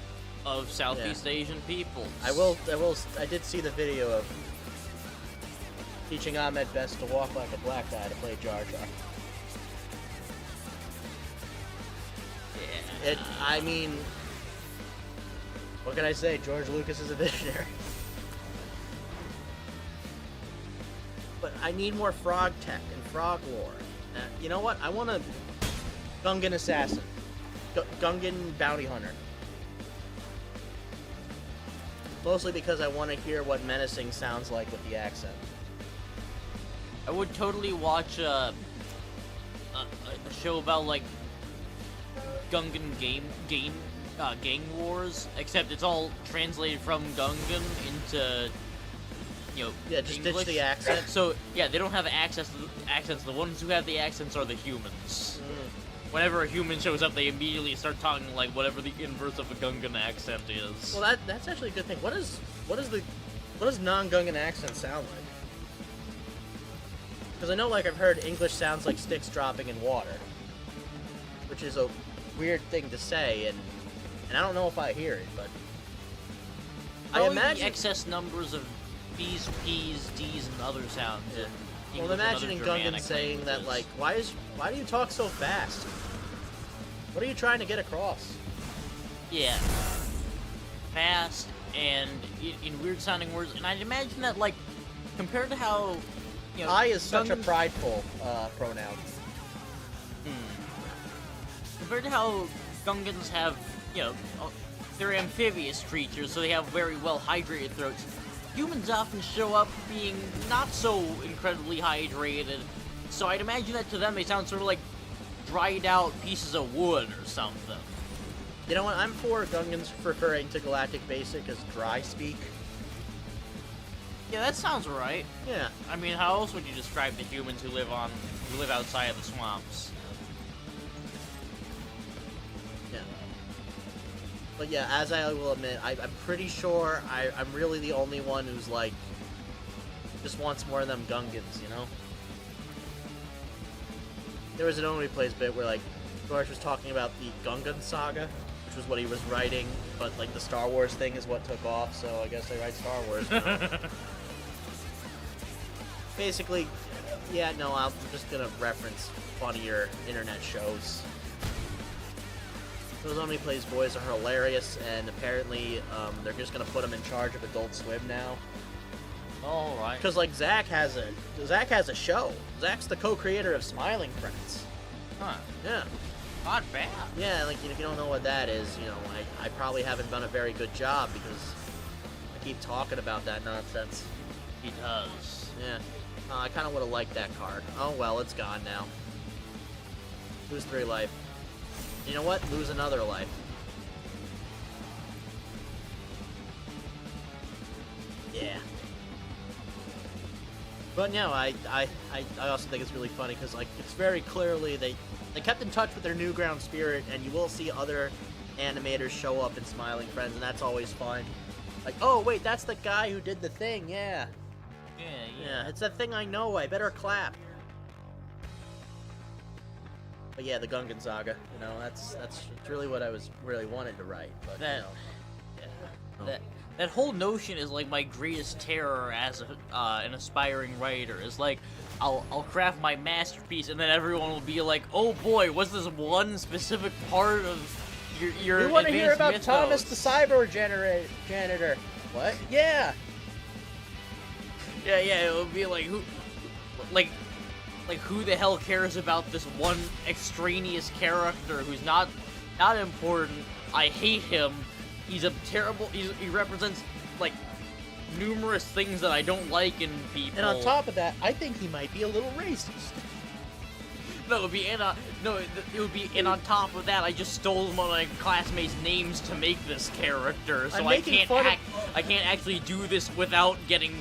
of Southeast Asian peoples. I did see the video of teaching Ahmed Best to walk like a black guy to play Jar Jar. Yeah. I mean, What can I say? George Lucas is a visionary. But I need more frog tech and frog lore. You know what? I want a Gungan assassin. Gungan bounty hunter. Mostly because I want to hear what menacing sounds like with the accent. I would totally watch a show about like Gungan gang wars, except it's all translated from Gungan into Yeah, just English. ditch the accent. So yeah, they don't have accents. The ones who have the accents are the humans. Whenever a human shows up, they immediately start talking like whatever the inverse of a Gungan accent is. Well, that's actually a good thing. What does non-Gungan accent sound like? Because I know, like, I've heard English sounds like sticks dropping in water, which is a weird thing to say, and I don't know if I hear it, but I Probably imagine. the excess numbers of B's, P's, D's, and other sounds. Yeah. In Well, English and imagining other Gungan Germanic saying that, languages. like, why do you talk so fast? What are you trying to get across? Yeah. Fast and in weird sounding words, and I'd imagine that, like, compared to how, I is such a Gungans- prideful pronoun. Compared to how Gungans have, they're amphibious creatures, so they have very well hydrated throats. Humans often show up being not so incredibly hydrated, so I'd imagine that to them they sound sort of like dried out pieces of wood or something. You know what? I'm for Gungans referring to Galactic Basic as dry speak. Yeah, that sounds right. Yeah. I mean, how else would you describe the humans who live outside of the swamps? Yeah. But yeah, as I will admit, I'm pretty sure I'm really the only one who's like, just wants more of them Gungans, you know? There was an Only Plays bit where, like, George was talking about the Gungan saga, which was what he was writing, but, like, the Star Wars thing is what took off, so I guess I write Star Wars now. Basically, yeah, no, I'm just gonna reference funnier internet shows. Those Only Plays boys are hilarious, and apparently they're just gonna put them in charge of Adult Swim now. All right. Because like Zach has a show. Zach's the co-creator of Smiling Friends. Huh. Yeah, Not bad. yeah. Like if you don't know what that is, I probably haven't done a very good job because I keep talking about that nonsense. He does. Yeah, I kind of would have liked that card. Oh well, it's gone now. Lose 3 life. You know what? Lose another life. Yeah. But no, I also think it's really funny because like it's very clearly they kept in touch with their Newground spirit, and you will see other animators show up in Smiling Friends, and that's always fun. Like, oh wait, that's the guy who did the thing. Yeah, yeah, it's that thing I know. I better clap. But yeah, the Gungan saga. That's really what I was really wanted to write. But That- yeah. That whole notion is like my greatest terror as an aspiring writer. Is like I'll craft my masterpiece and then everyone will be like, "Oh boy, what's this one specific part of your We want to hear advanced about mythos?" Thomas the cyber janitor. What? Yeah. Yeah, it would be like who who the hell cares about this one extraneous character who's not important? I hate him. He's a terrible. He represents like numerous things that I don't like in people. And on top of that, I think he might be a little racist. No, it would be it would be, and on top of that, I just stole one of my classmates' names to make this character, so I'm I making can't fun of- I can't actually do this without getting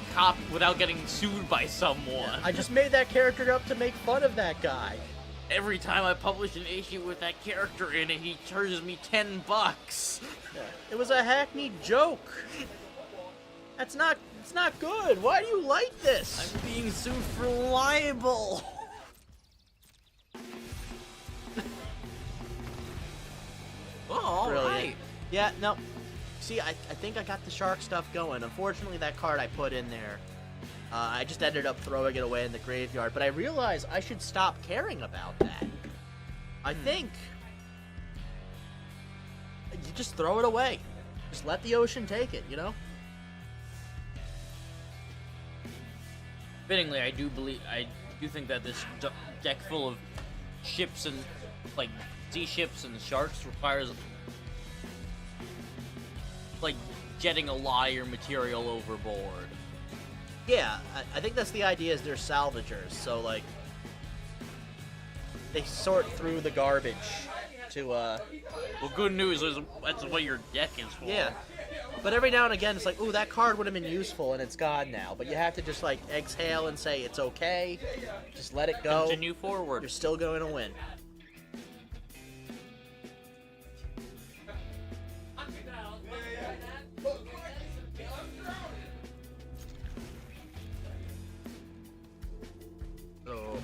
sued by someone. I just made that character up to make fun of that guy. Every time I publish an issue with that character in it, he charges me $10. It was a hackneyed joke. It's not good. Why do you like this? I'm being sued for libel. Oh, all Brilliant. right. Yeah, no. See, I think I got the shark stuff going. Unfortunately, that card I put in there, I just ended up throwing it away in the graveyard. But I realized I should stop caring about that. I think you just throw it away. Just let the ocean take it, you know? Fittingly, I do think that this deck full of ships and like sea ships and sharks requires like jetting a liar material overboard. Yeah, I think that's the idea. Is they're salvagers, so like they sort through the garbage to Well, good news is that's what your deck is for. yeah. But every now and again, it's like, ooh, that card would have been useful, and it's gone now. But you have to just, like, exhale and say, it's okay. Just let it go. Continue forward. You're still going to win. So...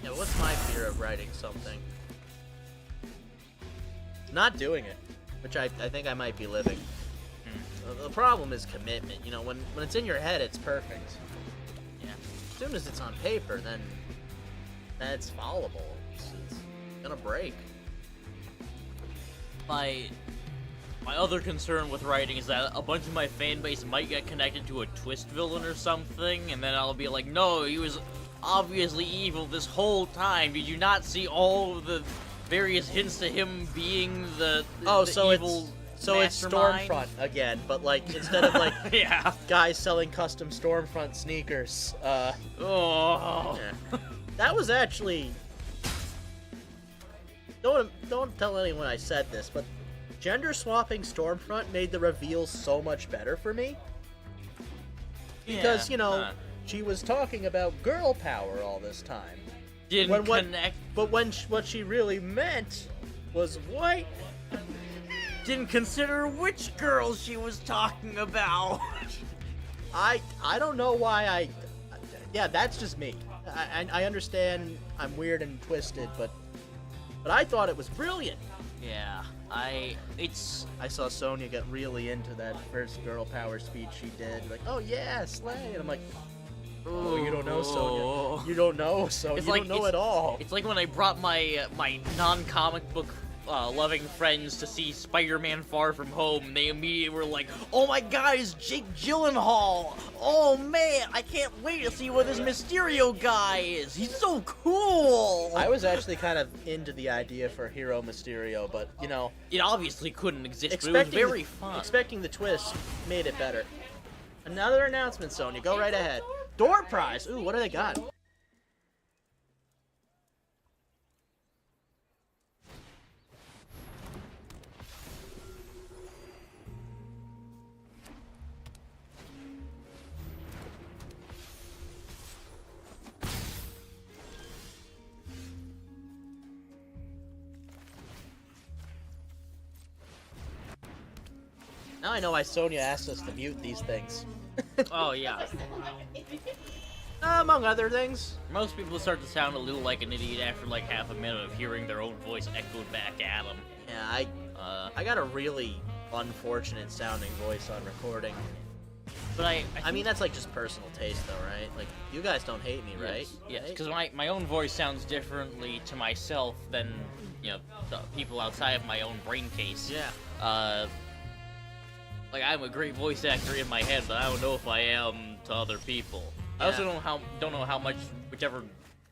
yeah, what's my fear of writing something? Not doing it, which I think I might be living. The problem is commitment. You know, when it's in your head, it's perfect. Yeah. As soon as it's on paper, then it's fallible. It's gonna break. My other concern with writing is that a bunch of my fan base might get connected to a twist villain or something, and then I'll be like, no, he was obviously evil this whole time. Did you not see all of the various hints to him being the So evil it's mastermind? Stormfront again, but like instead of like Yeah. guys selling custom Stormfront sneakers, Oh. yeah. That was actually don't tell anyone I said this, but gender swapping Stormfront made the reveal so much better for me because Yeah. you know she was talking about girl power all this time. Didn't What- connect. But what she really meant was white. Didn't consider which girl she was talking about. I don't know why yeah, that's just me. I understand I'm weird and twisted, but I thought it was brilliant. Yeah. I saw Sonya get really into that first girl power speech she did. Like, oh yeah, slay. And I'm like, oh, you don't know Sonya. You don't know, so It's you like- don't know it's- at all. It's like when I brought my my non-comic book loving friends to see Spider-Man Far From Home. They immediately were like, "Oh my God, it's Jake Gyllenhaal! Oh man, I can't wait to see what this Mysterio guy is. He's so cool!" I was actually kind of into the idea for Hero Mysterio, but you know, It obviously couldn't exist, but it was very fun. expecting the twist made it better. Another announcement, Sonya. Go right ahead. Door prize. Ooh, what do they got? Now I know why Sonya asked us to mute these things. Oh yeah. Among other things. Most people start to sound a little like an idiot after like half a minute of hearing their own voice echoed back at them. Yeah, I got a really unfortunate sounding voice on recording. But I mean, that's like just personal taste, though, right? Like, you guys don't hate me, right? Yes, Right? because my own voice sounds differently to myself than, you know, the people outside of my own brain case. Yeah. Like, I'm a great voice actor in my head, but I don't know if I am to other people. I also don't know how much whichever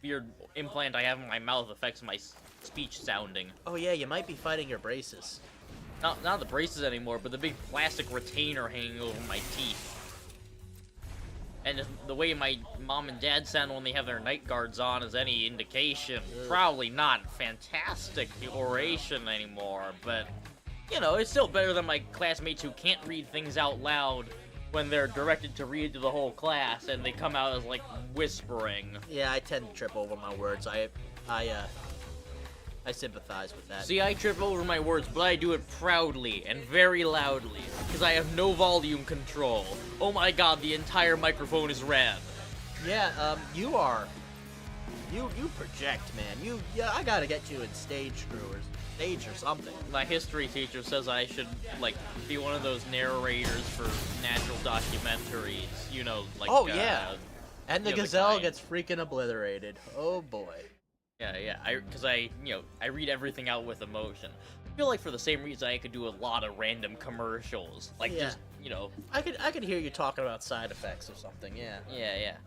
weird implant I have in my mouth affects my speech sounding. Oh yeah, you might be fighting your braces. Not the braces anymore, but the big plastic retainer hanging over my teeth. And if the way my mom and dad sound when they have their night guards on is any indication, probably not fantastic oration anymore, but, you know, it's still better than my classmates who can't read things out loud when they're directed to read to the whole class and they come out as, like, whispering. Yeah, I tend to trip over my words. I sympathize with that. See, I trip over my words, but I do it proudly and very loudly, because I have no volume control. Oh my god, the entire microphone is red. Yeah, you project, man. I gotta get you in stage or something. My history teacher says I should, like, be one of those narrators for natural documentaries, you know, like, Oh, yeah. And the the other gazelle kind. gets freaking obliterated. Oh boy. Yeah. Because I read everything out with emotion. I feel like for the same reason I could do a lot of random commercials, like Yeah. just I could hear you talking about side effects or something. Yeah. Yeah.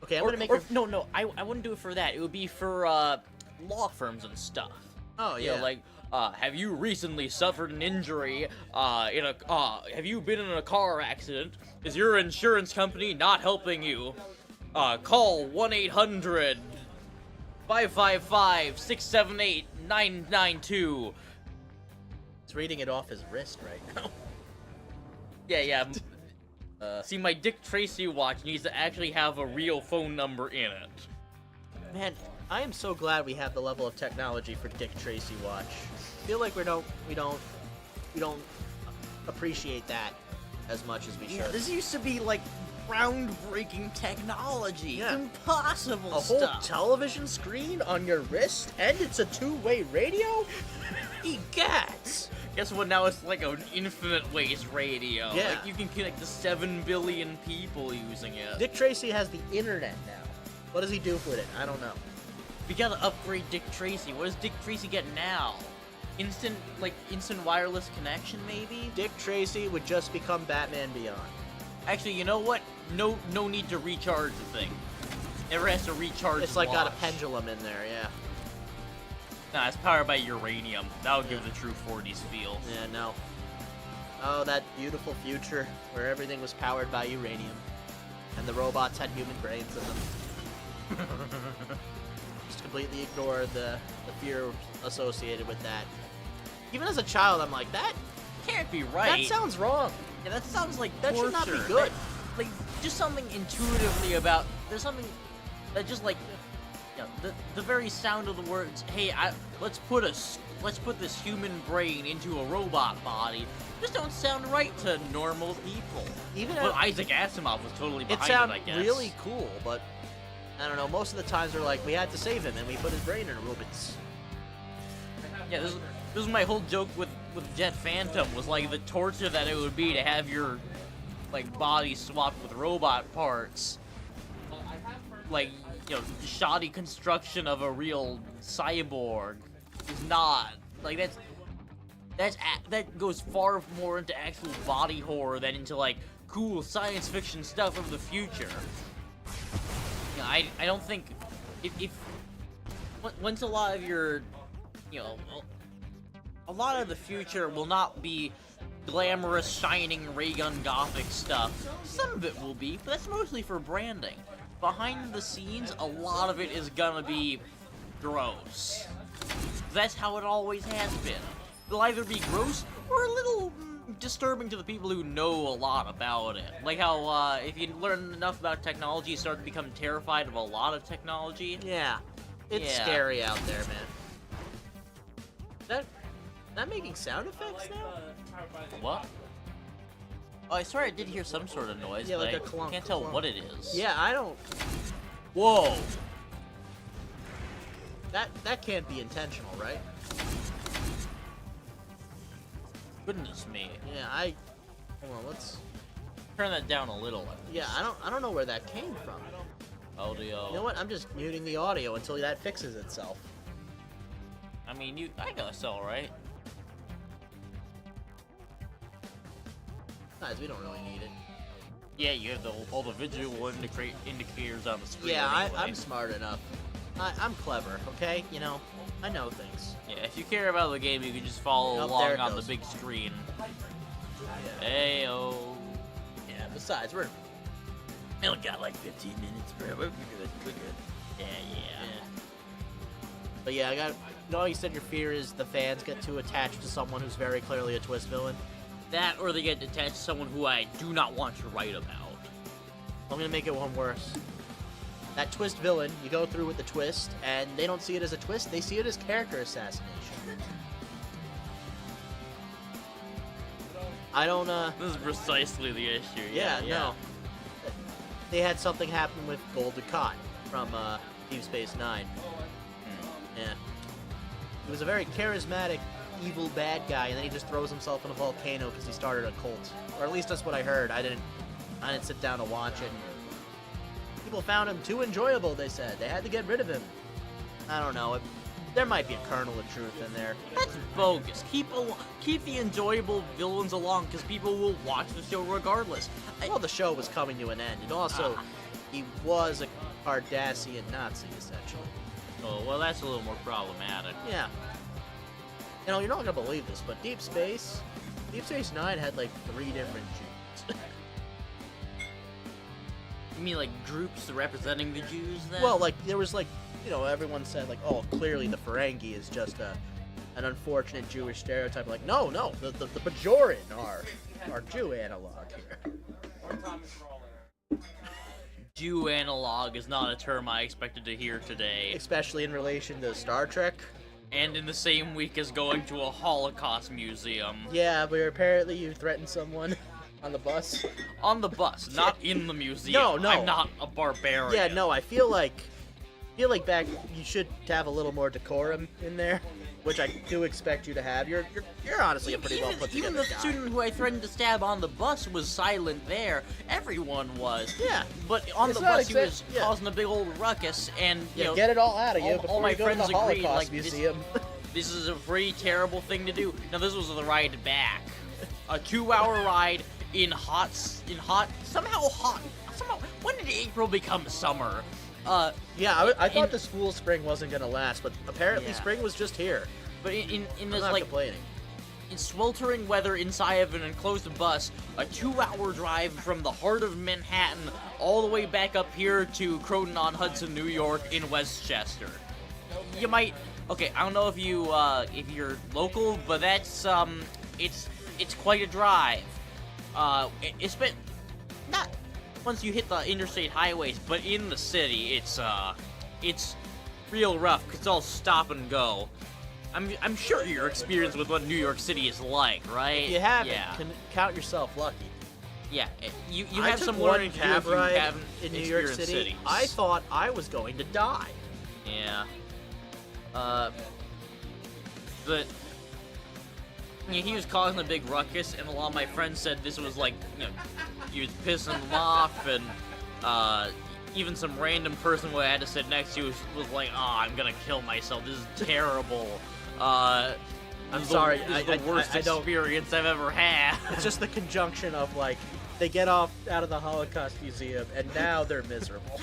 Okay, I'm Or- gonna make or- her. No, I wouldn't do it for that. It would be for law firms and stuff. Oh You yeah. know, like, have you recently suffered an injury? Have you been in a car accident? Is your insurance company not helping you? Call 1-800-555-678-992. He's reading it off his wrist right now. Yeah. See, my Dick Tracy watch needs to actually have a real phone number in it. Man, I am so glad we have the level of technology for Dick Tracy watch. I feel like we don't appreciate that as much as we should. This used to be like groundbreaking technology. Yeah. Impossible A whole stuff. television screen on your wrist, and it's a two-way radio? Egats! Guess what? Now it's like an infinite ways radio. Yeah. Like you can connect to 7 billion people using it. Dick Tracy has the internet now. What does he do with it? I don't know. We gotta upgrade Dick Tracy. What does Dick Tracy get now? Instant wireless connection, maybe? Dick Tracy would just become Batman Beyond. Actually, you know what? No need to recharge the thing. Never has to recharge. It's the like got a watch. pendulum in there, yeah. Nah, it's powered by uranium. That'll give the true 40s feel. Yeah, no. Oh, that beautiful future where everything was powered by uranium. And the robots had human brains in them. Just completely ignore the fear associated with that. Even as a child, I'm like, that Can't be right. sounds wrong. Yeah, that sounds like That should not be torture. good. Like, just something intuitively about. There's something that just like, the very sound of the words. Hey, let's put this human brain into a robot body. Just don't sound right to normal people. Even But at- Isaac Asimov was totally it behind sounds I guess. really cool, but I don't know. Most of the times they're like, we had to save him, and we put his brain in robots. Yeah, this was my whole joke with Jet Phantom was like the torture that it would be to have your like body swapped with robot parts. Like, the shoddy construction of a real cyborg is not like that goes far more into actual body horror than into like cool science fiction stuff of the future. I don't think if once a lot of your a lot of the future will not be glamorous, shining ray gun gothic stuff. Some of it will be, but that's mostly for branding. Behind the scenes, a lot of it is gonna be gross. That's how it always has been. It'll either be gross or a little disturbing to the people who know a lot about it. Like how if you learn enough about technology, you start to become terrified of a lot of technology. Yeah, it's Yeah. scary out there, man. That making sound effects now? What? Oh, I swear I did hear some sort of noise, Yeah, but like a I clunk, can't tell clunk. what it is. Yeah, I don't. Whoa! That can't be intentional, right? Goodness me. Yeah, hold on, let's. Turn that down a little. Yeah, I don't know where that came from. Audio. You know what? I'm just muting the audio until that fixes itself. I mean, I guess alright. Guys, we don't really need it. Yeah, you have all the visual indicators on the screen. Yeah, anyway. I'm smart enough. I'm clever, okay? I know things. Yeah, if you care about the game, you can just follow Oh, there along it on goes. the big screen. Yeah. Heyo. Yeah. Besides, we only got like 15 minutes, bro. We're good. We're good. Yeah. But yeah, you said your fear is the fans get too attached to someone who's very clearly a twist villain. That, or they get attached to someone who I do not want to write about. I'm gonna make it one worse. That twist villain, you go through with the twist, and they don't see it as a twist, they see it as character assassination. I don't, This is precisely the issue. yeah, no. They had something happen with Gul Dukat from, Deep Space Nine. Yeah. He was a very charismatic, evil bad guy, and then he just throws himself in a volcano because he started a cult. Or at least that's what I heard. I didn't sit down to watch it. People found him too enjoyable, they said. They had to get rid of him. I don't know. There might be a kernel of truth in there. That's bogus. Keep the enjoyable villains along, because people will watch the show regardless. Well, the show was coming to an end, and also, he was a Cardassian Nazi, essentially. Oh, well, that's a little more problematic. Yeah. You know, you're not gonna believe this, but Deep Space Nine had like 3 different Jews. You mean like groups representing the Jews then? Well, like there was like, you know, everyone said like, oh, clearly the Ferengi is just an unfortunate Jewish stereotype. Like, no, the Bajoran are Jew analog here. Or Thomas Roller. Jew analog is not a term I expected to hear today. Especially in relation to Star Trek. And in the same week as going to a Holocaust museum. Yeah, but apparently you threatened someone on the bus. On the bus, not in the museum. No. I'm not a barbarian. Yeah, no, I feel like back you should have a little more decorum in there, which I do expect you to have. You're honestly a pretty well put together Even the guy. student who I threatened to stab on the bus was silent there. Everyone was. Yeah. But on It's the not bus, he was yeah. causing a big old ruckus, and you Yeah, know, get it all out of you all before my you go to the friends agreed, Holocaust like, this- Museum. This is a pretty terrible thing to do. Now, this was the ride back. A 2-hour ride in somehow, when did April become summer? Yeah, I thought the school spring wasn't gonna last, but apparently Yeah. spring was just here. But in I'm this, not like, complaining. in sweltering weather inside of an enclosed bus, a 2-hour drive from the heart of Manhattan all the way back up here to Croton-on-Hudson, New York in Westchester. You might, okay, I don't know if you're local, but that's, it's quite a drive. It's been, not once you hit the interstate highways, but in the city, it's real rough, 'cause it's all stop and go. I'm sure you're experienced with what New York City is like, right? If you haven't, Yeah. count yourself lucky. Yeah. You I have took some one learning to do cab if you ride haven't in New York experienced City. cities. I thought I was going to die. Yeah. But yeah, he was causing a big ruckus, and a lot of my friends said this was like, you know, he was pissing them off, and even some random person who I had to sit next to was like, "Oh, I'm gonna kill myself. This is terrible." I'm sorry, This is the worst I don't. experience I've ever had. It's just the conjunction of like they get off out of the Holocaust Museum and now they're miserable.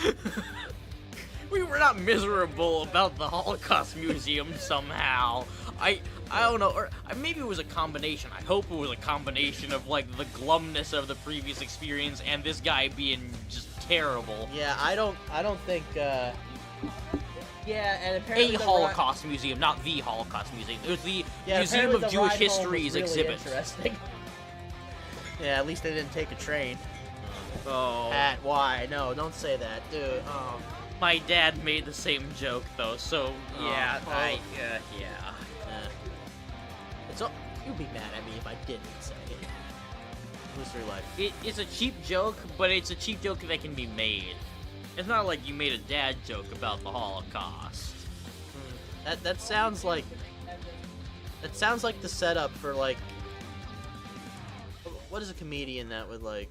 We were not miserable about the Holocaust Museum somehow. I don't know, or maybe it was a combination. I hope it was a combination of like the glumness of the previous experience and this guy being just terrible. Yeah, I don't think. Yeah, and apparently A Holocaust Museum, not the Holocaust Museum. It was the Museum apparently of the Jewish ride home was History's really exhibit. Interesting. Yeah, at least they didn't take a train. Oh. Why? No, don't say that, dude. Oh. My dad made the same joke though, so yeah, Oh. yeah. It's all, you'd be mad at me if I didn't say it. Mystery Life. It's a cheap joke, but it's a cheap joke that can be made. It's not like you made a dad joke about the Holocaust. That sounds like the setup for like what is a comedian that would like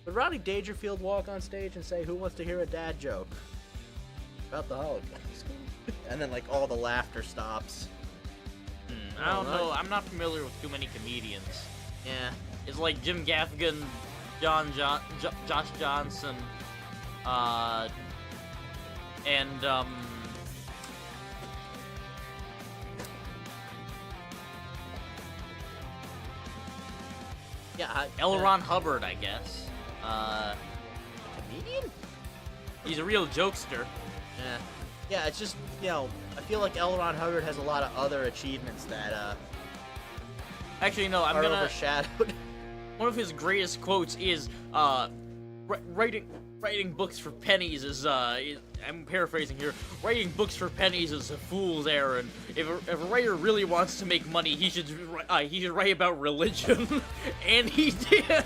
would Rodney Dangerfield walk on stage and say, "Who wants to hear a dad joke about the Holocaust?" And then like all the laughter stops. I don't know. I'm not familiar with too many comedians. Yeah. It's like Jim Gaffigan, Josh Johnson, and Yeah. L. Ron Hubbard, I guess. Comedian? He's a real jokester. Yeah. Yeah, it's just, you know, I feel like L. Ron Hubbard has a lot of other achievements that Actually, no, I'm are gonna. overshadowed. One of his greatest quotes is, writing books for pennies is, I'm paraphrasing here, writing books for pennies is a fool's errand. If a writer really wants to make money, he should write about religion. And he did.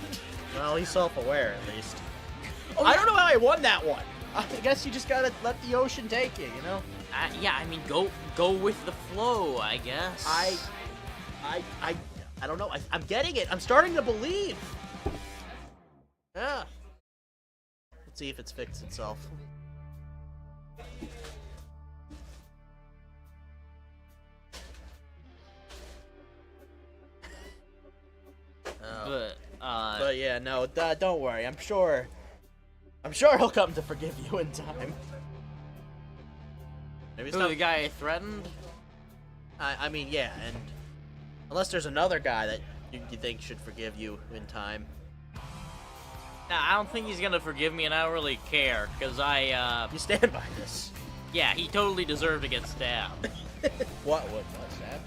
Well, he's self-aware at least. Oh, I don't know how I won that one. I guess you just gotta let the ocean take you, you know? Yeah, I mean, go with the flow, I guess. I don't know. I'm getting it. I'm starting to believe. Yeah. Let's see if it's fixed itself. Yeah, no, don't worry. I'm sure he'll come to forgive you in time. Maybe it's Who, not. the guy I threatened? I mean, yeah, and unless there's another guy that you think should forgive you in time. Nah, I don't think he's gonna forgive me, and I don't really care, because You stand by this. yeah, he totally deserved to get stabbed. What's that?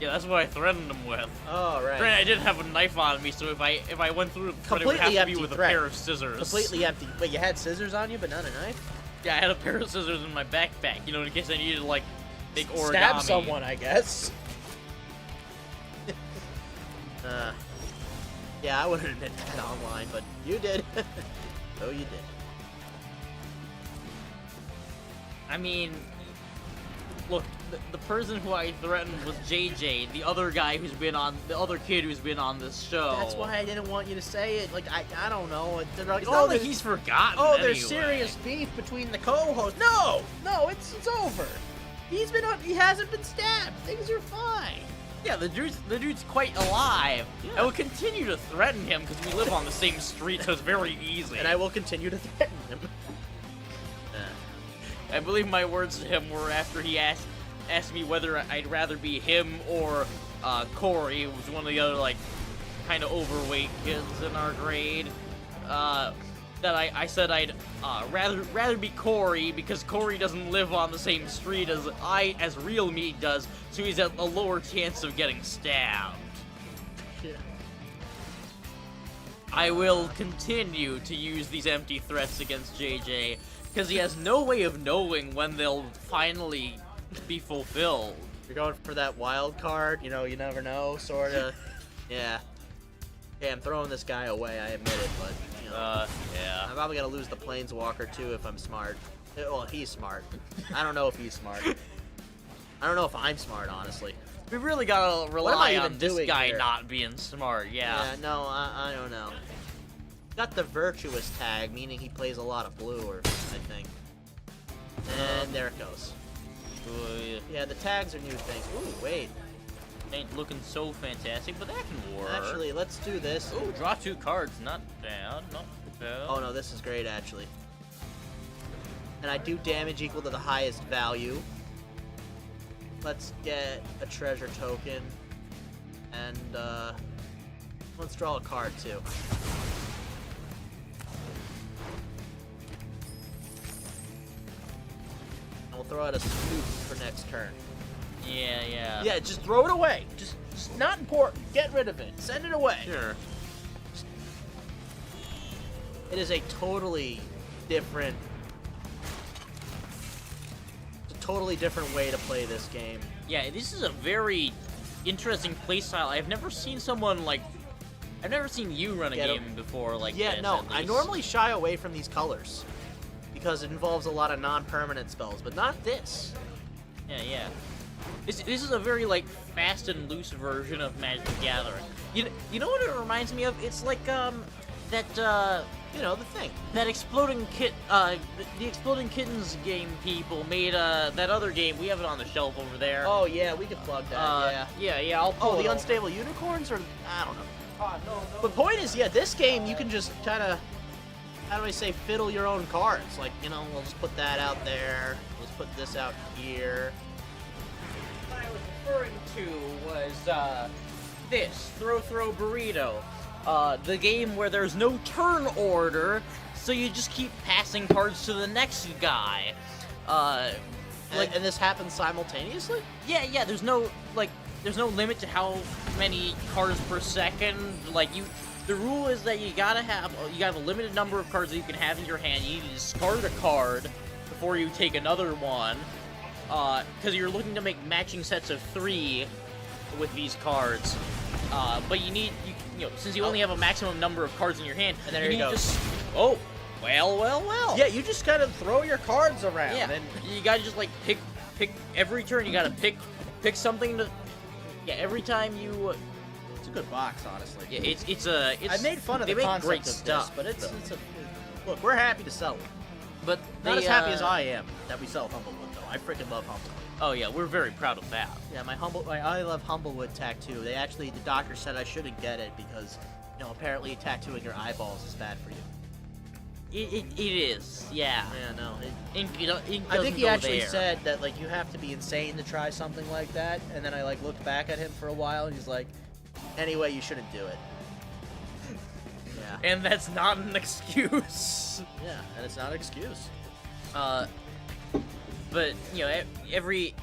Yeah, that's what I threatened him with. Oh, right. Granted, I didn't have a knife on me, so if I went through the threat, it would have Completely to be empty with threat. a pair of scissors. Completely empty. Wait, you had scissors on you, but not a knife? Yeah, I had a pair of scissors in my backpack, you know, in case I needed to, like, make origami. Stab someone, I guess. Yeah, I wouldn't admit that online, but you did. Oh, you did. I mean, look, the person who I threatened was JJ, the other guy who's been on, the other kid who's been on this show. That's why I didn't want you to say it. Like, I don't know. They're like, It's not like he's forgotten. Oh, anyway. there's serious beef between the co-hosts. No, it's over. He hasn't been stabbed. Things are fine. Yeah, the dude's quite alive. Yeah. I will continue to threaten him because we live on the same street, so it's very easy. And I will continue to threaten him. I believe my words to him were after he asked me whether I'd rather be him or Corey, who was one of the other, like, kind of overweight kids in our grade. That I said I'd rather be Corey because Corey doesn't live on the same street as Real Meat does, so he's at a lower chance of getting stabbed. Yeah. I will continue to use these empty threats against JJ because he has no way of knowing when they'll finally be fulfilled. You're going for that wild card. You know, you never know, sorta. Yeah. Yeah, I'm throwing this guy away. I admit it, but you know. Yeah. I'm probably gonna lose the Planeswalker too if I'm smart. Well, he's smart. I don't know if he's smart. I don't know if I'm smart, honestly. We really gotta am I rely even on this doing guy here? not being smart, yeah. No, I don't know. Got the virtuous tag, meaning he plays a lot of blue, or I think. And there it goes. Yeah, the tags are new things. Ooh, wait. Ain't looking so fantastic, but that can work. Actually, let's do this. Ooh, draw 2 cards, not bad, not bad. Oh no, this is great actually. And I do damage equal to the highest value. Let's get a treasure token. And let's draw a card too. And we'll throw out a scoop for next turn. Yeah. Yeah, just throw it away. Just not important. Get rid of it. Send it away. Sure. It is a totally different way to play this game. Yeah, this is a very interesting playstyle. I've never seen someone like... I've never seen you run a Get 'em. game before like Yeah, this, no, at I least. normally shy away from these colors because it involves a lot of non-permanent spells, but not this. Yeah. This is a very, like, fast and loose version of Magic the Gathering. You know what it reminds me of? It's like, that, You know, the thing. that Exploding the Exploding Kittens game people made, that other game. We have it on the shelf over there. Oh, yeah, we could plug that, yeah. Yeah, I'll pull Oh, it the over. Unstable Unicorns? Or, I don't know. No. But point is, yeah, this game, you can just kind of, how do I say, fiddle your own cards. Like, you know, we'll just put that out there. Let's put this out here. What I was referring to was, this, Throw Burrito. The game where there's no turn order, so you just keep passing cards to the next guy. And this happens simultaneously? Yeah, there's no limit to how many cards per second. Like, the rule is that you have a limited number of cards that you can have in your hand. You need to discard a card before you take another one, because you're looking to make matching sets of 3 with these cards. But you need, since you only have a maximum number of cards in your hand, And there you you need go. oh, well. Yeah, you just kind of throw your cards around. Yeah, And you gotta just, like, pick every turn. You gotta pick something to. Yeah, every time you. it's a good box, honestly. Yeah, it's a. I made fun of they the make concept great of stuff, this, but it's though. look, we're happy to sell it. But Not they, as happy as I am that we sell Humblewood, though. I freaking love Humblewood. Oh yeah, we're very proud of that. Yeah, I love Humblewood tattoo. The doctor said I shouldn't get it because you know, apparently tattooing your eyeballs is bad for you. It is, yeah. Yeah, no. Ink I doesn't think he go actually there. said that, like, you have to be insane to try something like that, and then I, like, looked back at him for a while, and he's like, anyway, you shouldn't do it. Yeah. And that's not an excuse. Yeah, and it's not an excuse. But, you know, every...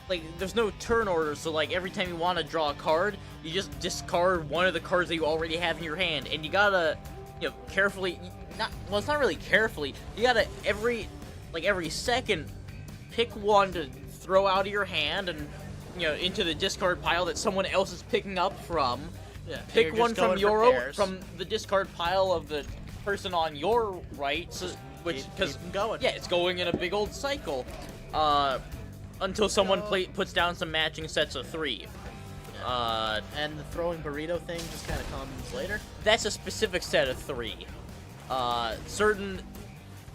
Like, there's no turn order, so, like, every time you want to draw a card, you just discard one of the cards that you already have in your hand, and you gotta, you know, carefully... Well, it's not really carefully. You gotta, every second, pick one to throw out of your hand and, you know, into the discard pile that someone else is picking up from. Yeah. and Pick you're just one from going for pairs. from the discard pile of the person on your right, so, which Keep because 'em going. yeah, it's going in a big old cycle, until someone puts down some matching sets of 3. And the throwing burrito thing just kind of comes later. That's a specific set of 3.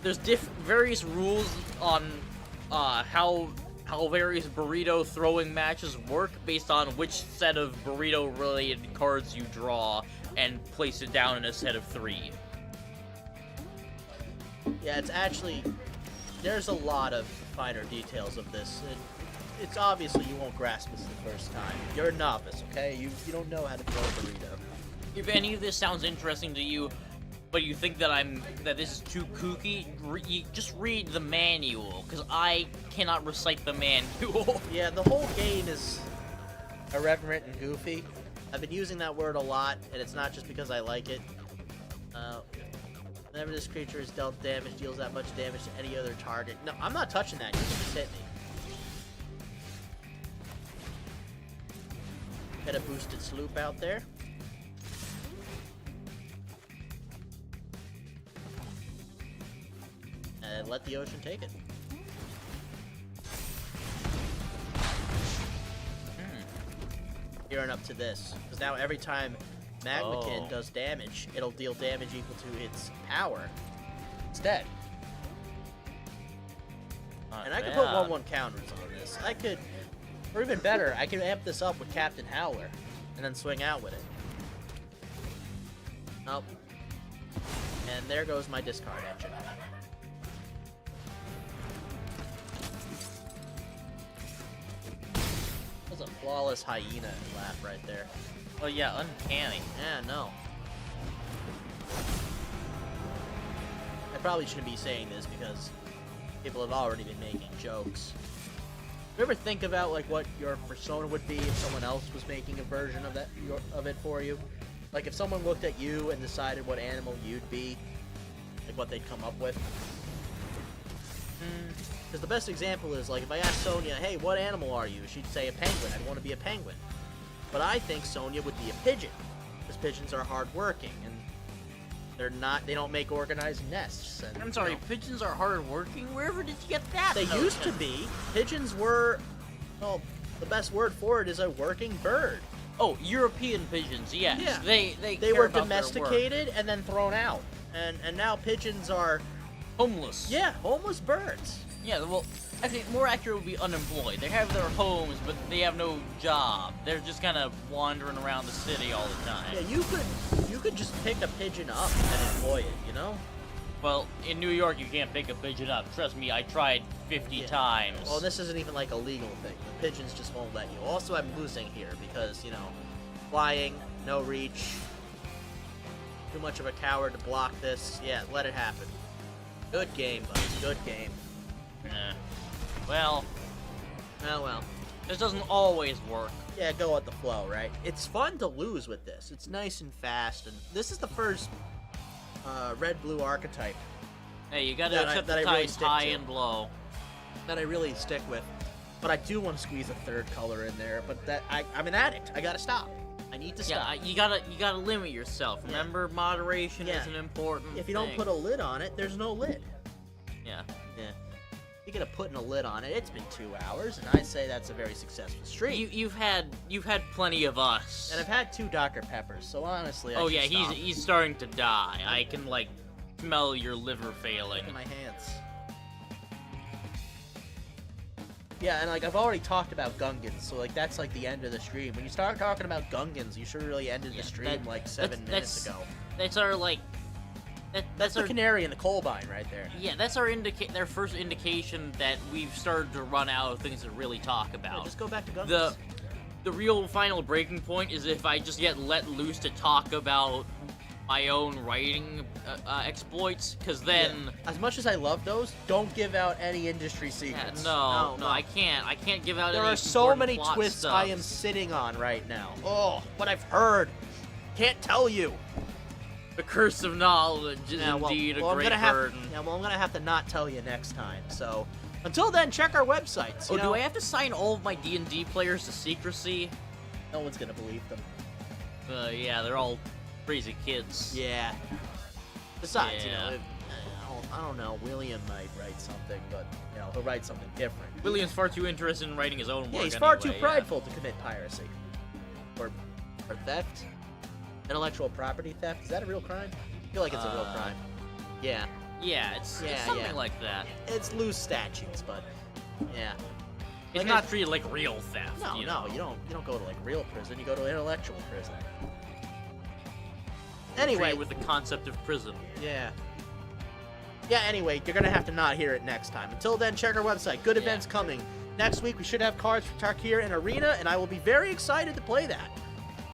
There's various rules on how various burrito throwing matches work based on which set of burrito related cards you draw and place it down in a set of 3. Yeah, it's actually, there's a lot of finer details of this. It's obviously you won't grasp this the first time. You're a novice, okay? You don't know how to throw a burrito. If any of this sounds interesting to you, but you think that this is too kooky, just read the manual, because I cannot recite the manual. Yeah, the whole game is irreverent and goofy. I've been using that word a lot, and it's not just because I like it. Whenever this creature is dealt damage, deals that much damage to any other target. No, I'm not touching that. You can just hit me. Get a boosted sloop out there. And let the ocean take it. Gearing up to this, because now every time Magmakin does damage, it'll deal damage equal to its power instead. And I could put 1/1 counters on this. I could, or even better, I could amp this up with Captain Howler and then swing out with it. Nope. And there goes my discard engine. That was a flawless hyena laugh right there. Oh yeah, uncanny. Yeah, no. I probably shouldn't be saying this because people have already been making jokes. You ever think about like what your persona would be if someone else was making a version of it for you? Like if someone looked at you and decided what animal you'd be, like what they'd come up with. Because the best example is like if I asked Sonya, "Hey, what animal are you?" She'd say a penguin. I'd want to be a penguin. But I think Sonya would be a pigeon, because pigeons are hardworking and they don't make organized nests. And, I'm sorry, you know, pigeons are hardworking? Wherever did you get that they notion? used to be. Pigeons were, well, the best word for it is a working bird. Oh, European pigeons, yes. Yeah. They They care were about their work. domesticated and then thrown out. And now pigeons are, Homeless. yeah, homeless birds. Yeah, well, actually, more accurate would be unemployed. They have their homes, but they have no job. They're just kind of wandering around the city all the time. Yeah, you could just pick a pigeon up and employ it, you know? Well, in New York, you can't pick a pigeon up. Trust me, I tried 50 Yeah. times. Well, this isn't even like a legal thing. The pigeons just won't let you. Also, I'm losing here because, you know, flying, no reach, too much of a coward to block this. Yeah, let it happen. Good game, buddy. Good game. Eh. Well, Oh, well. this doesn't always work. Yeah, go with the flow, right? It's fun to lose with this. It's nice and fast, and this is the first red-blue archetype Hey, you gotta That I- accept that the I really tides stick high to. and low. that I really stick with. But I do want to squeeze a third color in there, but I'm an addict. I gotta stop. I need to Yeah, stop. you gotta limit yourself. Yeah. Remember, moderation Yeah. is an important If you don't thing. put a lid on it, there's no lid. Yeah. Yeah. Speaking of putting a lid on it, it's been 2 hours, and I say that's a very successful stream. You've had plenty of us. And I've had 2 Dr. Peppers, so honestly, I Oh should yeah, stop. he's starting to die. I can like smell your liver failing. Look at my hands. Yeah, and like I've already talked about Gungans, so like that's like the end of the stream. When you start talking about Gungans, you should really ended the stream that- like 7 minutes ago. That's our like. That's the our canary in the coal mine right there. Yeah, that's our their first indication that we've started to run out of things to really talk Yeah, about. just go back to Gungans. The real final breaking point is if I just get let loose to talk about my own writing exploits, because then Yeah. As much as I love those, don't give out any industry yeah, secrets. no, I can't give out There any are so important many plot twists stuff. I am sitting on right now. Oh, what I've heard. Can't tell you. The curse of knowledge is Yeah, indeed well, a great I'm gonna burden. I'm gonna have to not tell you next time. So, until then, check our websites. Oh, You do know, I have to sign all of my D&D players to secrecy? No one's gonna believe them. Yeah, they're all crazy kids. Yeah. Besides, Yeah. you know, I don't know. William might write something, but you know, he'll write something different. William's far too interested in writing his own work. Yeah, he's far too anyway, prideful to commit piracy or theft, intellectual property theft. Is that a real crime? I feel like it's a real crime. Yeah, Yeah, it's Yeah, something yeah. like that. it's loose statutes, but yeah. It's Like, not treated like real theft. No, you no, know? you don't go to like real prison. You go to intellectual prison. Anyway, Treated with the concept of prison. yeah. Yeah, anyway, you're gonna have to not hear it next time. Until then, check our website. Good Yeah. events coming. Next week, we should have cards for Tarkir and Arena, and I will be very excited to play that.